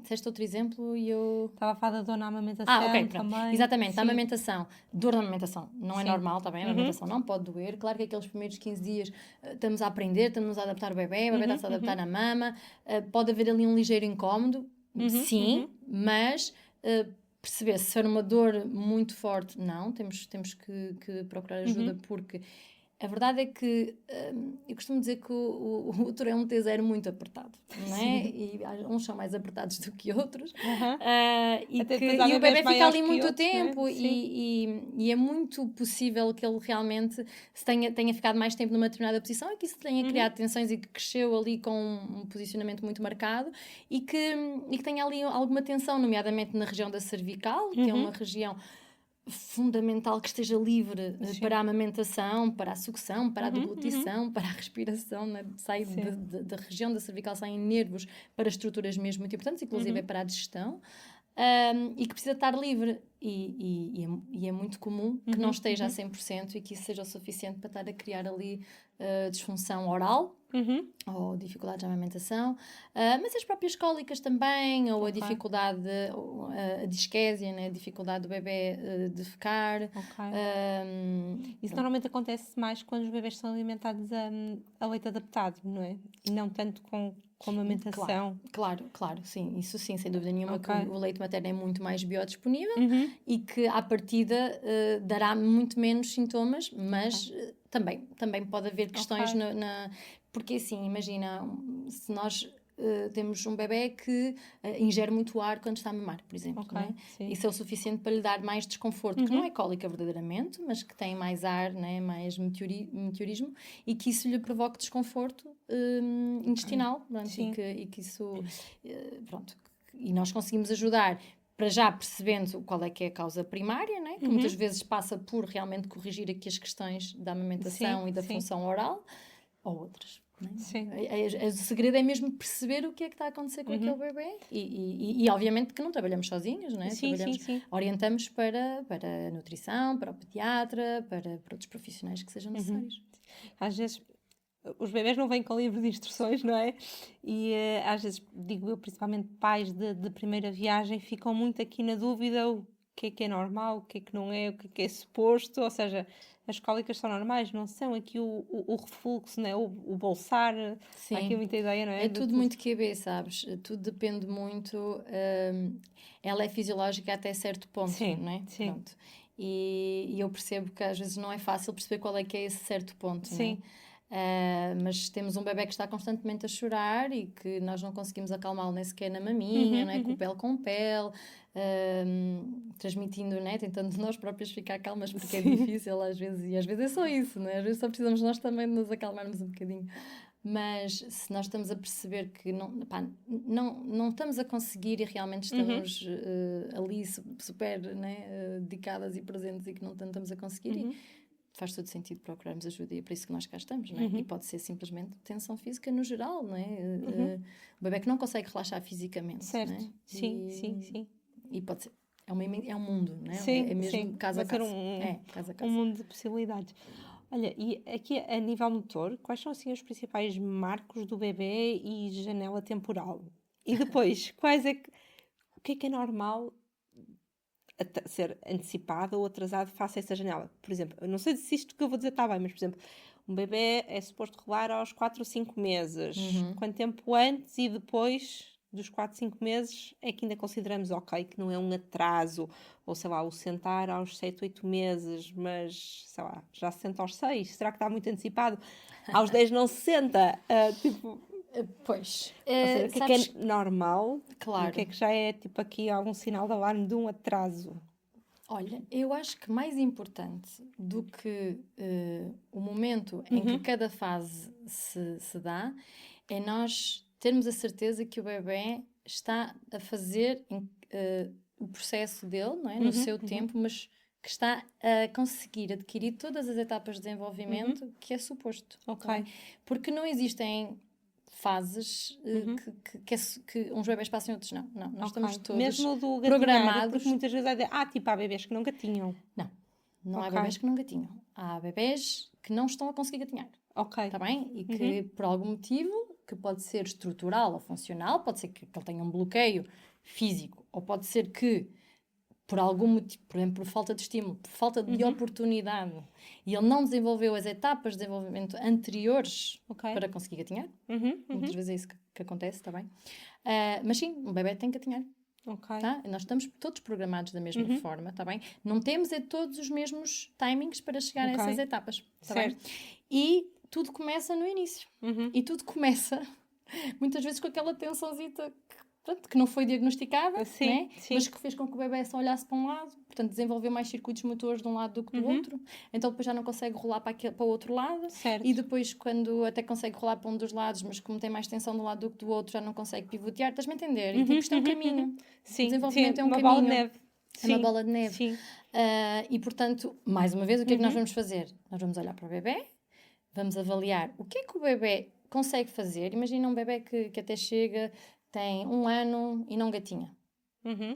Disseste outro exemplo e eu... Estava a falar da dor na amamentação também. Exatamente, a amamentação. Dor na amamentação não é normal, está bem? A amamentação não pode doer. Claro que aqueles primeiros 15 dias estamos a aprender, estamos a adaptar o bebê está-se a adaptar na mama. Pode haver ali um ligeiro incómodo, mas... perceber se for uma dor muito forte, não, temos que procurar ajuda, porque a verdade é que eu costumo dizer que o útero é um T0 muito apertado, não é? E uns são mais apertados do que outros, e o bebê fica ali muito tempo, né? e é muito possível que ele realmente tenha ficado mais tempo numa determinada posição e que isso tenha criado tensões e que cresceu ali com um posicionamento muito marcado e que tenha ali alguma tensão, nomeadamente na região da cervical, que é uma região fundamental que esteja livre para a amamentação, para a sucção, para a deglutição, para a respiração, né? Sai da região da cervical, saem nervos para estruturas mesmo muito importantes, inclusive para a digestão, e que precisa estar livre. E é muito comum que não esteja a 100% e que isso seja o suficiente para estar a criar ali disfunção oral, ou dificuldades de amamentação, mas as próprias cólicas também, ou a dificuldade, a disquésia, né? A dificuldade do bebê defecar. Isso normalmente acontece mais quando os bebês são alimentados a leite adaptado, não é? E não tanto com amamentação. Claro, sim. Isso sim, sem dúvida nenhuma, que o leite materno é muito mais biodisponível e que à partida dará muito menos sintomas, mas também pode haver questões porque assim, imagina, se nós temos um bebê que ingere muito ar quando está a mamar, por exemplo, né? Isso é o suficiente para lhe dar mais desconforto, que não é cólica verdadeiramente, mas que tem mais ar, né? Mais meteorismo, e que isso lhe provoque desconforto intestinal, e que isso, pronto, e nós conseguimos ajudar para já percebendo qual é que é a causa primária, né? Que muitas vezes passa por realmente corrigir aqui as questões da amamentação e da função oral, ou outras. Né? O segredo é mesmo perceber o que é que está a acontecer com aquele bebê e obviamente que não trabalhamos sozinhos, né? Orientamos para a nutrição, para o pediatra, para outros profissionais que sejam necessários. Às vezes os bebés não vêm com livro de instruções, não é? E às vezes, digo eu, principalmente pais de primeira viagem, ficam muito aqui na dúvida o que é normal, o que não é, o que é suposto, ou seja, as cólicas são normais, não são aqui o refluxo, não é? O bolsar, há aqui muita ideia, não é? É tudo muito QB, sabes? Tudo depende muito, ela é fisiológica até certo ponto, não é? Pronto. E eu percebo que às vezes não é fácil perceber qual é que é esse certo ponto, não é? Mas temos um bebê que está constantemente a chorar e que nós não conseguimos acalmá-lo nem sequer na maminha, não é? Com pele, transmitindo, né? Tentando nós próprios ficar calmas, porque é difícil às vezes, e às vezes é só isso, não é? Às vezes só precisamos nós também de nos acalmarmos um bocadinho. Mas se nós estamos a perceber que não estamos a conseguir e realmente estamos ali super, né, dedicadas e presentes e que não estamos a conseguir, faz todo sentido procurarmos ajuda e é por isso que nós cá estamos, não é? E pode ser simplesmente tensão física no geral, não é? O bebê que não consegue relaxar fisicamente, certo, não é? Sim. E pode ser, é um mundo, não é? Sim, é mesmo casa a casa. Casa a casa. Um mundo de possibilidades. Olha, e aqui a nível motor, quais são assim os principais marcos do bebê e janela temporal? E depois, o que é normal ser antecipado ou atrasado face a essa janela? Por exemplo, eu não sei se isto que eu vou dizer está bem, mas por exemplo, um bebê é suposto rolar aos 4 ou 5 meses. Quanto tempo antes e depois dos 4, 5 meses é que ainda consideramos ok, que não é um atraso, ou sei lá, o sentar aos 7, 8 meses, mas sei lá, já se senta aos 6, será que está muito antecipado? Aos 10 não se senta, Pois. Ou seja, o que é normal? Claro. E o que é que já é tipo aqui algum sinal de alarme de um atraso? Olha, eu acho que mais importante do que o momento em que cada fase se dá é nós termos a certeza que o bebê está a fazer o processo dele, não é? No seu tempo, mas que está a conseguir adquirir todas as etapas de desenvolvimento que é suposto. Ok. Porque não existem fases que uns bebés passam e outros não. Nós estamos todos mesmo do programados. Porque muitas vezes há bebés que não gatinham. Não há bebés que não gatinham. Há bebés que não estão a conseguir gatinhar. Ok. Está bem? E que por algum motivo, que pode ser estrutural ou funcional, pode ser que ele tenha um bloqueio físico, ou pode ser que por algum motivo, por exemplo, por falta de estímulo, por falta de oportunidade, e ele não desenvolveu as etapas de desenvolvimento anteriores para conseguir gatinhar. Muitas vezes é isso que acontece, está bem? Mas sim, um bebê tem que gatinhar. Tá? Nós estamos todos programados da mesma forma, está bem? Não temos todos os mesmos timings para chegar a essas etapas, está bem? E tudo começa no início. E tudo começa, muitas vezes, com aquela tensãozita que não foi diagnosticada, né? Mas que fez com que o bebê só olhasse para um lado, portanto desenvolveu mais circuitos motores de um lado do que do outro, então depois já não consegue rolar para o outro lado, e depois quando até consegue rolar para um dos lados, mas como tem mais tensão de um lado do que do outro, já não consegue pivotear, estás-me a entender? E tipo, isto é um caminho. O desenvolvimento é um caminho. Bola de neve. É uma bola de neve. E portanto, mais uma vez, o que é que nós vamos fazer? Nós vamos olhar para o bebê, vamos avaliar o que é que o bebê consegue fazer. Imagina um bebê que até chega, tem 1 ano e não gatinha.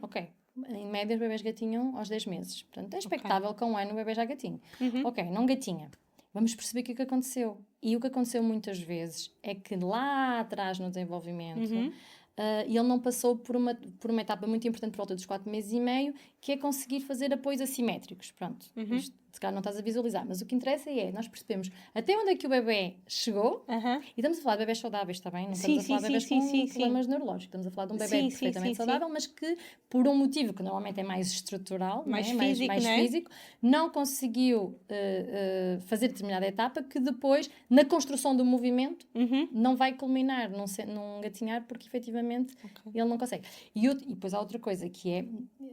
Ok. Em média, os bebés gatinham aos 10 meses. Portanto, é expectável que a 1 ano o bebê já gatinhe. Ok, não gatinha. Vamos perceber o que é que aconteceu. E o que aconteceu muitas vezes é que lá atrás no desenvolvimento ele não passou por uma etapa muito importante por volta dos 4 meses e meio, que é conseguir fazer apoios assimétricos. Pronto. Isto, se calhar não estás a visualizar, mas o que interessa é nós percebemos até onde é que o bebê chegou, e estamos a falar de bebés saudáveis, está bem? Não estamos a falar de bebés com problemas neurológicos, estamos a falar de um bebê perfeitamente saudável, mas que por um motivo que normalmente é mais estrutural, mais físico, não conseguiu fazer determinada etapa, que depois, na construção do movimento, não vai culminar num gatinhar, porque efetivamente ele não consegue. E depois há outra coisa, que é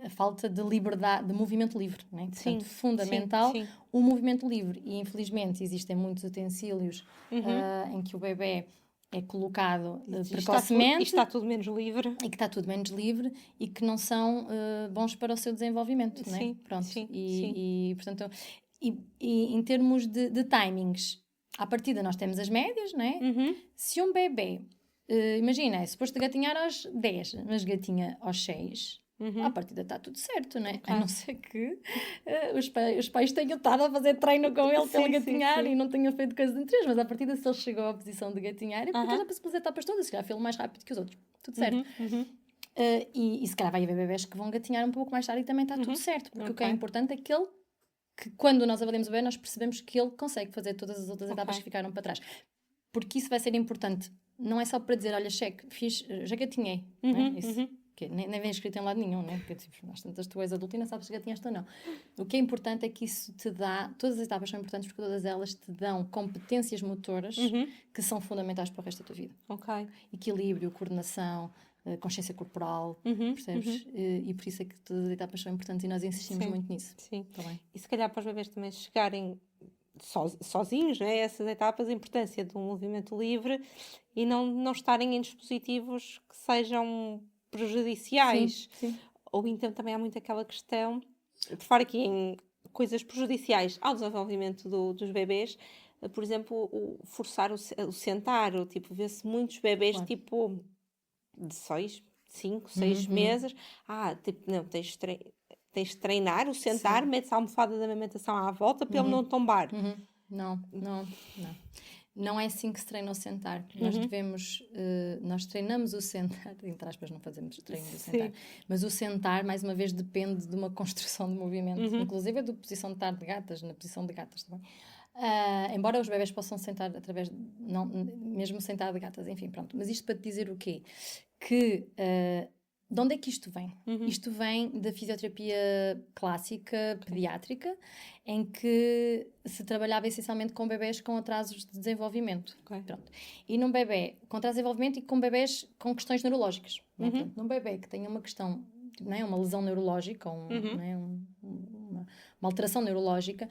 a falta de liberdade, de movimento livre, né? Portanto, fundamental o movimento livre. E infelizmente existem muitos utensílios em que o bebê é colocado precocemente. Está tudo menos livre. E que está tudo menos livre e que não são bons para o seu desenvolvimento, não é? Pronto. E portanto, em termos de timings, à partida nós temos as médias, não é? Se um bebê, imagina, é suposto gatinhar aos 10, mas gatinha aos 6... à partida está tudo certo, não é? A não ser que os pais tenham estado a fazer treino com ele para ele gatinhar e não tenham feito coisas entre eles, mas à partida, se ele chegou à posição de gatinhar, é porque ele já passou pelas etapas todas, se calhar fez mais rápido que os outros. Tudo certo. E se calhar vai haver bebés que vão gatinhar um pouco mais tarde e também está tudo certo, porque o que é importante é que quando nós avaliamos o bebê, nós percebemos que ele consegue fazer todas as outras etapas que ficaram para trás. Porque isso vai ser importante. Não é só para dizer, olha, cheque, já gatinhei. Não é? Isso. porque nem vem escrito em lado nenhum, né? Porque tipo, às tantas tu és adulta e não sabes se gatinhaste ou não. O que é importante é que isso te dá, todas as etapas são importantes porque todas elas te dão competências motoras que são fundamentais para o resto da tua vida. Equilíbrio, coordenação, consciência corporal, percebes? E por isso é que todas as etapas são importantes e nós insistimos muito nisso. Sim. Tá bem. E se calhar para os bebês também chegarem sozinhos, né? Essas etapas, a importância de um movimento livre e não estarem em dispositivos que sejam prejudiciais. Sim. Ou então também há muito aquela questão, por falar aqui em coisas prejudiciais ao desenvolvimento dos bebês, por exemplo, forçar o sentar, ou tipo, vê-se muitos bebês tipo de 5, 6 meses. Tipo, não, tens de treinar o sentar, metes a almofada da amamentação à volta para ele não tombar. Não. Não é assim que se treina o sentar. Nós treinamos o sentar, entre aspas, não fazemos treino do sentar, mas o sentar, mais uma vez, depende de uma construção de movimento, inclusive é da posição de estar de gatas, na posição de gatas também. Embora os bebés possam sentar através, mesmo sentar de gatas, enfim, pronto. Mas isto para te dizer o quê? Que de onde é que isto vem? Isto vem da fisioterapia clássica, pediátrica, em que se trabalhava essencialmente com bebés com atrasos de desenvolvimento. Pronto. E num bebé com atraso de desenvolvimento e com bebés com questões neurológicas. Portanto, num bebé que tenha uma questão, né, uma lesão neurológica, uma alteração neurológica,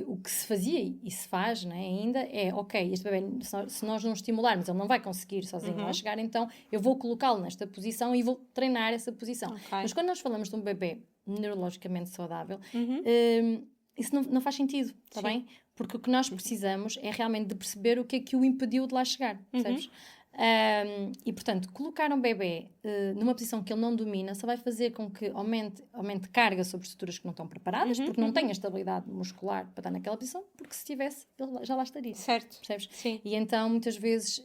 o que se fazia e se faz, né, ainda é, ok, este bebê, se nós não estimularmos, ele não vai conseguir sozinho lá chegar, então eu vou colocá-lo nesta posição e vou treinar essa posição. Mas quando nós falamos de um bebê neurologicamente saudável, isso não faz sentido, está bem? Porque o que nós precisamos é realmente de perceber o que é que o impediu de lá chegar, percebes? E portanto, colocar um bebê numa posição que ele não domina só vai fazer com que aumente carga sobre estruturas que não estão preparadas, porque não tem a estabilidade muscular para estar naquela posição, porque se tivesse, ele já lá estaria. Certo. Percebes? Sim. E então, muitas vezes,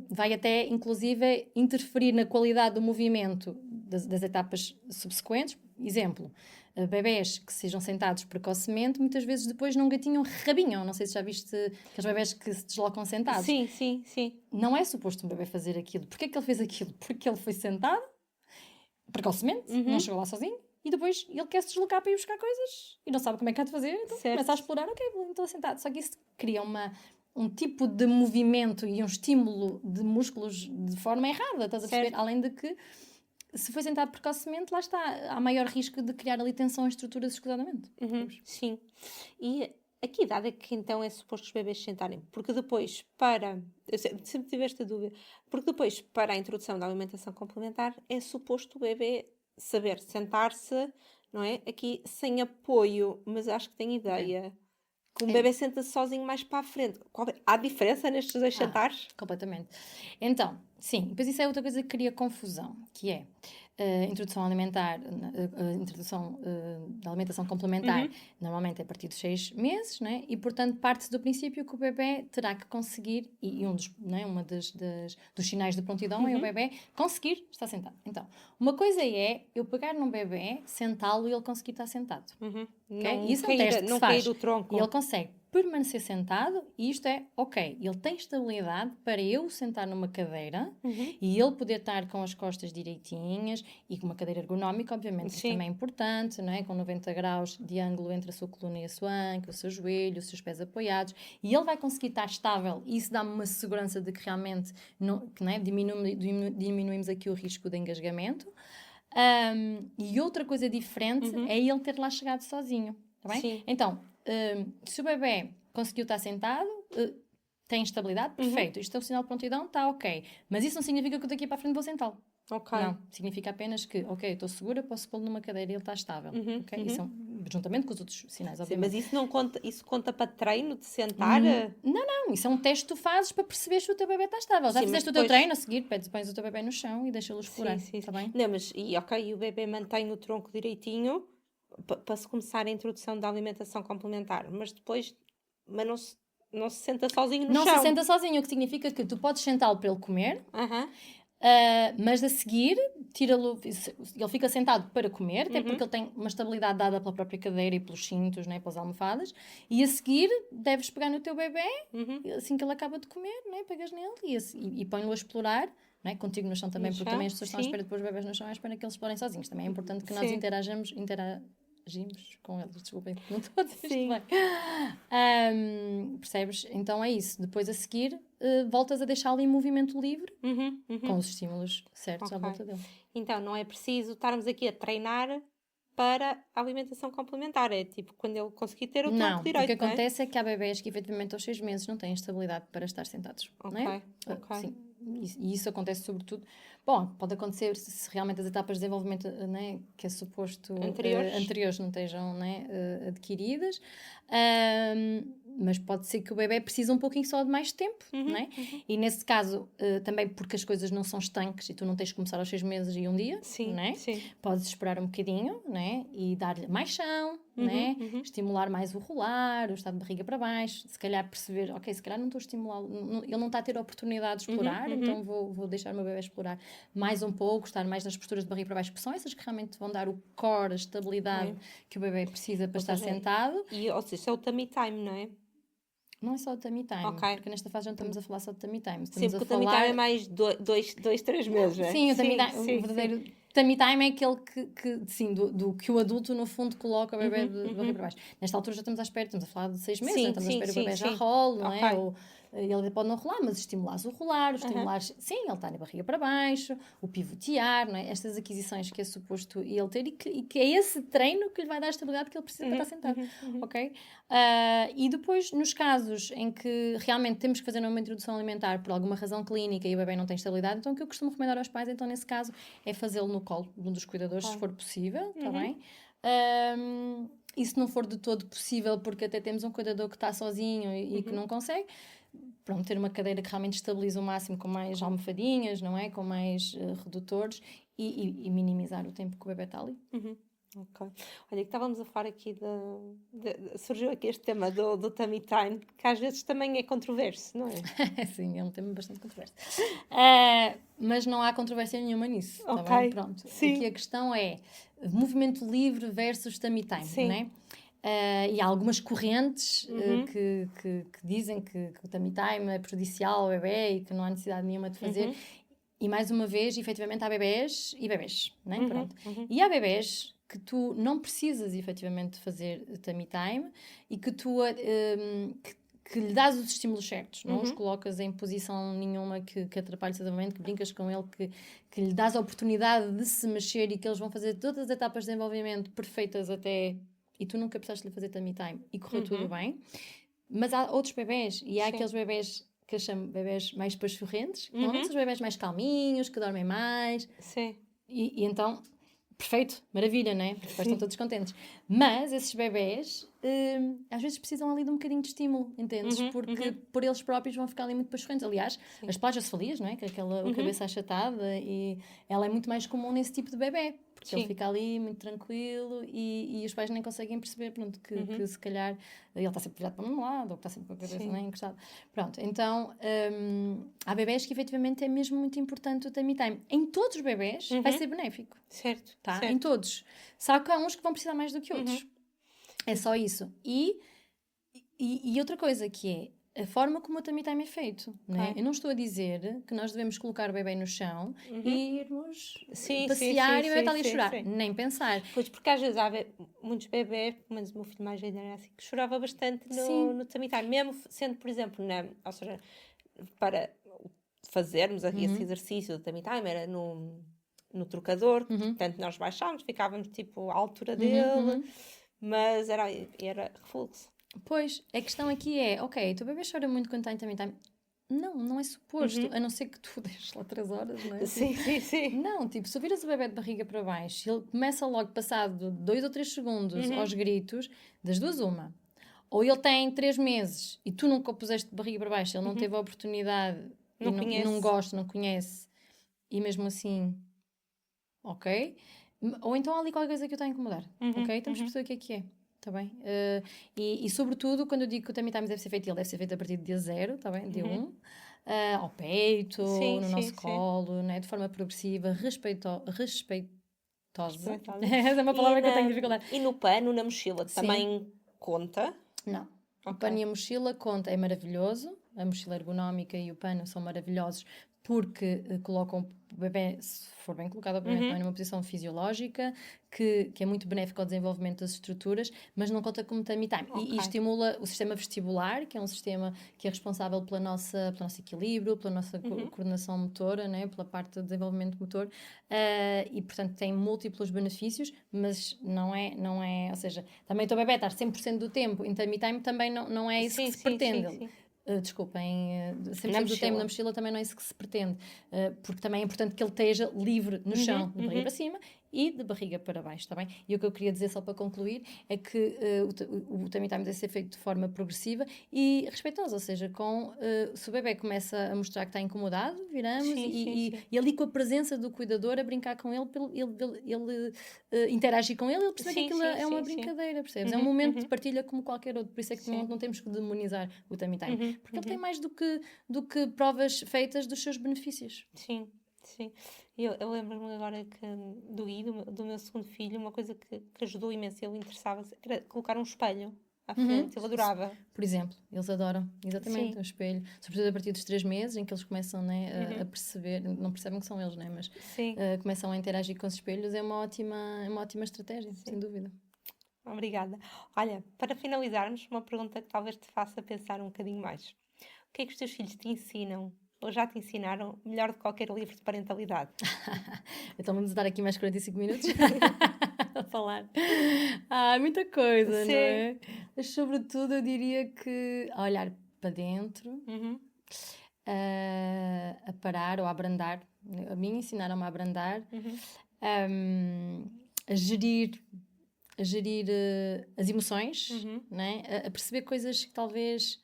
vai até, inclusive, interferir na qualidade do movimento das etapas subsequentes. Exemplo, bebés que sejam sentados precocemente, muitas vezes depois não gatinham rabinham. Não sei se já viste aqueles bebés que se deslocam sentados. Sim. Não é suposto um bebê fazer aquilo. Porquê que ele fez aquilo? Porque ele foi sentado precocemente, não chegou lá sozinho, e depois ele quer se deslocar para ir buscar coisas e não sabe como é que há de fazer, então começa a explorar, ok, então sentado. Só que isso cria um tipo de movimento e um estímulo de músculos de forma errada, estás a perceber? Além de que, se foi sentado precocemente, lá está, há maior risco de criar ali tensão em estruturas escusadamente. Sim. E a que idade é que então é suposto os bebês sentarem? Porque depois, eu sempre tive esta dúvida, porque depois, para a introdução da alimentação complementar, é suposto o bebê saber sentar-se, não é? Aqui sem apoio, mas acho que tem ideia. Que um bebê senta-se sozinho mais para a frente. Há diferença nestes dois sentares? Completamente. Então, sim, depois isso é outra coisa que cria confusão, que é a introdução alimentar, a introdução da alimentação complementar, normalmente é a partir de 6 meses, né? E portanto parte-se do princípio que o bebê terá que conseguir, e dos sinais de prontidão é o bebê conseguir estar sentado. Então, uma coisa é eu pegar num bebê, sentá-lo e ele conseguir estar sentado. Okay? Isso é um teste que se faz. Do tronco. E ele consegue permanecer sentado e isto é, ok, ele tem estabilidade para eu sentar numa cadeira e ele poder estar com as costas direitinhas e com uma cadeira ergonómica, obviamente, isso também é importante, não é? Com 90 graus de ângulo entre a sua coluna e a sua anca, o seu joelho, os seus pés apoiados, e ele vai conseguir estar estável e isso dá-me uma segurança de que realmente diminuímos aqui o risco de engasgamento. E outra coisa diferente é ele ter lá chegado sozinho, tá bem? Sim. Então, se o bebê conseguiu estar sentado, tem estabilidade, perfeito. Isto é um sinal de prontidão, está ok. Mas isso não significa que eu daqui para a frente vou sentá-lo. Ok. Não, significa apenas que, ok, estou segura, posso pô-lo numa cadeira e ele está estável. Okay? Isso juntamente com os outros sinais, obviamente. Sim, mas isso não conta, isso conta para treino de sentar? Não, isso é um teste que tu fazes para perceber se o teu bebê está estável. Já fizeste o teu treino, a seguir pões o teu bebê no chão e deixa-lo explorar. Sim. Tá bem? Não, mas, e o bebê mantém o tronco direitinho para se começar a introdução da alimentação complementar, mas depois não se senta sozinho no chão. Não se senta sozinho, o que significa que tu podes sentá-lo para ele comer, mas a seguir, tira-lo, ele fica sentado para comer, até porque ele tem uma estabilidade dada pela própria cadeira e pelos cintos, né, pelas almofadas, e a seguir deves pegar no teu bebê, assim que ele acaba de comer, né, pegas nele e põe-lo a explorar não é? Contigo no chão também, porque também as pessoas estão à espera de pôr os bebés no chão, à espera que eles explorem sozinhos. Também é importante que nós interagimos com eles, desculpem, não estou a dizer isto bem. Percebes? Então é isso. Depois a seguir, voltas a deixá-lo em movimento livre, com os estímulos certos à volta dele. Então não é preciso estarmos aqui a treinar para a alimentação complementar. É tipo, quando ele conseguir ter o tronco direito. O que acontece é que há bebés que efetivamente aos 6 meses não têm estabilidade para estar sentados. Não é? Sim. E isso acontece sobretudo... Bom, pode acontecer se realmente as etapas de desenvolvimento, né, que é suposto anteriores não estejam, né, adquiridas, mas pode ser que o bebê precise um pouquinho só de mais tempo, né? E nesse caso, também porque as coisas não são estanques e tu não tens de começar aos 6 meses e um dia, né? Podes esperar um bocadinho, né? E dar-lhe mais chão, né? Estimular mais o rolar, o estado de barriga para baixo, se calhar perceber, ok, se calhar não estou a estimulá-lo, ele não está a ter a oportunidade de explorar, então vou deixar o meu bebê explorar mais um pouco, estar mais nas posturas de barriga para baixo, porque são essas que realmente vão dar o core, a estabilidade que o bebê precisa para estar sentado. E, ou seja, isso é o tummy time, não é? Não é só o tummy time, porque nesta fase já não estamos a falar só de tummy time. Sim, porque o tummy time é mais 2-3 meses, não é? Sim, o verdadeiro tummy time é aquele que o adulto, no fundo, coloca o bebê de barriga para baixo. Nesta altura já estamos à espera, estamos a falar de 6 meses, estamos à espera que o bebê já role, não é? Ou, ele pode não rolar, mas estimulares o rolar, sim, ele está na barriga para baixo, o pivotear, não é? Estas aquisições que é suposto ele ter e que é esse treino que lhe vai dar a estabilidade que ele precisa para estar sentado, ok? E depois, nos casos em que realmente temos que fazer uma introdução alimentar por alguma razão clínica e o bebê não tem estabilidade, então o que eu costumo recomendar aos pais, então nesse caso, é fazê-lo no colo de um dos cuidadores, se for possível, está bem? E se não for de todo possível, porque até temos um cuidador que está sozinho e que não consegue, pronto, ter uma cadeira que realmente estabilize o máximo com mais almofadinhas, não é? Com mais redutores e minimizar o tempo que o bebê está ali. Ok. Olha, que estávamos a falar aqui surgiu aqui este tema do tummy time, que às vezes também é controverso, não é? Sim, é um tema bastante controverso. Mas não há controvérsia nenhuma nisso, tá bem? Pronto. Aqui a questão é movimento livre versus tummy time, não é? E há algumas correntes que dizem que o tummy time é prejudicial ao bebê e que não há necessidade nenhuma de fazer. E mais uma vez, efetivamente, há bebés e bebés, não é? Pronto. E há bebés que tu não precisas efetivamente fazer tummy time e que tu que lhe dás os estímulos certos, não os colocas em posição nenhuma que atrapalhe o seu desenvolvimento, que brincas com ele, que lhe dás a oportunidade de se mexer e que eles vão fazer todas as etapas de desenvolvimento perfeitas até... E tu nunca precisaste lhe fazer tummy time e correu tudo bem. Mas há outros bebés e há aqueles bebés que eu chamo bebés mais pachorrentes, que normalmente são os bebés mais calminhos, que dormem mais. Sim. E então, perfeito, maravilha, né? Porque depois estão todos contentes. Mas esses bebés às vezes precisam ali de um bocadinho de estímulo, entendes? Porque por eles próprios vão ficar ali muito pachorrentos. Aliás, as plagiocefalias, não é? Que é aquela cabeça achatada, e ela é muito mais comum nesse tipo de bebê. Porque ele fica ali muito tranquilo e os pais nem conseguem perceber, pronto, que se calhar ele está sempre virado para um lado ou que está sempre com a cabeça encostada. Pronto, então há bebés que efetivamente é mesmo muito importante o tummy time. Em todos os bebés vai ser benéfico. Certo. Tá? Em todos. Só que há uns que vão precisar mais do que outros. É só isso. E outra coisa que é a forma como o tummy time é feito, né? Eu não estou a dizer que nós devemos colocar o bebê no chão e irmos passear e o bebê está ali a chorar. Nem pensar. Pois, porque às vezes há muitos bebés, mas o meu filho mais velho era assim, que chorava bastante no tummy time. Mesmo sendo, por exemplo, ou seja, para fazermos aqui esse exercício do tummy time, era no trocador, portanto nós baixámos, ficávamos tipo à altura dele, mas era refluxo. Pois, a questão aqui é, ok, o teu bebê chora muito quando está em tummy time. Não é suposto, a não ser que tu deixes lá 3 horas, não é? Sim. Não, tipo, se viras o bebê de barriga para baixo, ele começa logo passado 2 ou 3 segundos aos gritos, das duas uma. Ou ele tem 3 meses e tu nunca o puseste de barriga para baixo, ele não teve a oportunidade, não gosta, não conhece, e mesmo assim, ok? Ou então há ali qualquer coisa que eu estou a incomodar, ok? Estamos a perceber o que é. Está bem? E sobretudo, quando eu digo que o tummy time deve ser feito, ele deve ser feito a partir de dia 0, está bem? Dia 1. Ao peito, no nosso colo, né? De forma progressiva, respeitosa. Essa é uma palavra que eu tenho dificuldade. E no pano, na mochila, também conta? Não. O pano e a mochila conta, é maravilhoso, a mochila ergonómica e o pano são maravilhosos porque colocam o bebê, se for bem colocado, obviamente, numa posição fisiológica, que é muito benéfico ao desenvolvimento das estruturas, mas não conta como tummy time. E estimula o sistema vestibular, que é um sistema que é responsável pelo nosso equilíbrio, pela nossa coordenação motora, né, pela parte do desenvolvimento motor, e, portanto, tem múltiplos benefícios, mas não é, ou seja, também o teu bebê estar 100% do tempo em tummy time também não é isso que se pretende. Sim. Desculpem, 100% do tempo na mochila também não é isso que se pretende, porque também é importante que ele esteja livre no chão, de barriga para cima e de barriga para baixo, está bem? E o que eu queria dizer, só para concluir, é que o tummy time deve ser feito de forma progressiva e respeitosa, ou seja, se o bebê começa a mostrar que está incomodado, viramos e ali com a presença do cuidador a brincar com ele, ele interagir com ele percebe que aquilo é uma brincadeira, percebes? É um momento de partilha como qualquer outro, por isso é que não temos que demonizar o tummy time, porque ele tem mais do que provas feitas dos seus benefícios. Sim. Eu lembro-me agora do Gui, do meu segundo filho, uma coisa que ajudou imenso, ele interessava-se, era colocar um espelho à frente, ele adorava. Por exemplo, eles adoram, exatamente, um espelho, sobretudo a partir dos 3 meses, em que eles começam, né, a perceber, não percebem que são eles, né, mas começam a interagir com os espelhos, é uma ótima estratégia, sem dúvida. Obrigada. Olha, para finalizarmos, uma pergunta que talvez te faça pensar um bocadinho mais. O que é que os teus filhos te ensinam ou já te ensinaram melhor do que qualquer livro de parentalidade? Então vamos dar aqui mais 45 minutos a falar. Muita coisa, não é? Mas sobretudo eu diria que a olhar para dentro, a parar ou a abrandar. A mim ensinaram-me a abrandar, a gerir as emoções, né? A perceber coisas que talvez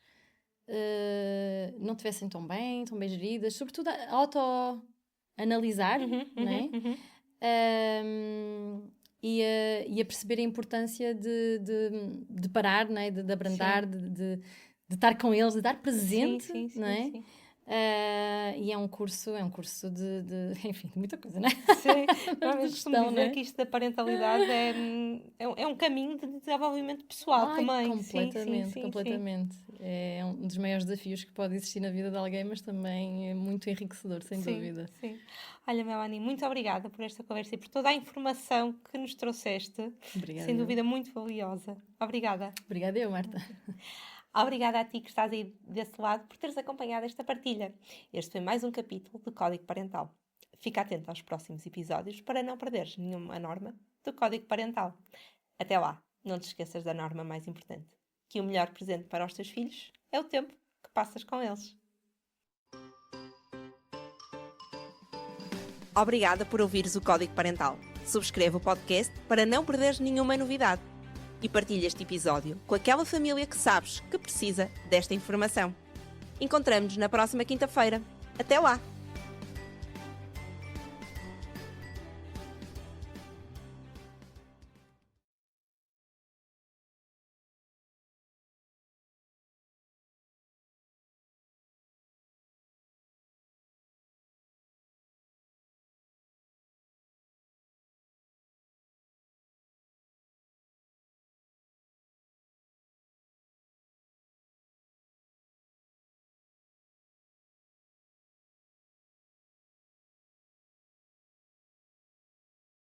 não tivessem tão bem geridas, sobretudo a auto-analisar, né? E a perceber a importância de parar, né? de abrandar, de estar com eles, de dar presente, né? E é um curso enfim, de muita coisa, não é? Sim, eu costumo dizer que isto da parentalidade é um caminho de desenvolvimento pessoal também. Completamente. É um dos maiores desafios que pode existir na vida de alguém, mas também é muito enriquecedor, sem dúvida. Sim. Olha, Melanie, muito obrigada por esta conversa e por toda a informação que nos trouxeste. Obrigada. Sem dúvida muito valiosa. Obrigada. Obrigada eu, Marta. Obrigada a ti que estás aí desse lado por teres acompanhado esta partilha. Este foi mais um capítulo do Código Parental. Fica atento aos próximos episódios para não perderes nenhuma norma do Código Parental. Até lá, não te esqueças da norma mais importante, que o melhor presente para os teus filhos é o tempo que passas com eles. Obrigada por ouvires o Código Parental. Subscreve o podcast para não perderes nenhuma novidade. E partilha este episódio com aquela família que sabes que precisa desta informação. Encontramo-nos na próxima quinta-feira. Até lá!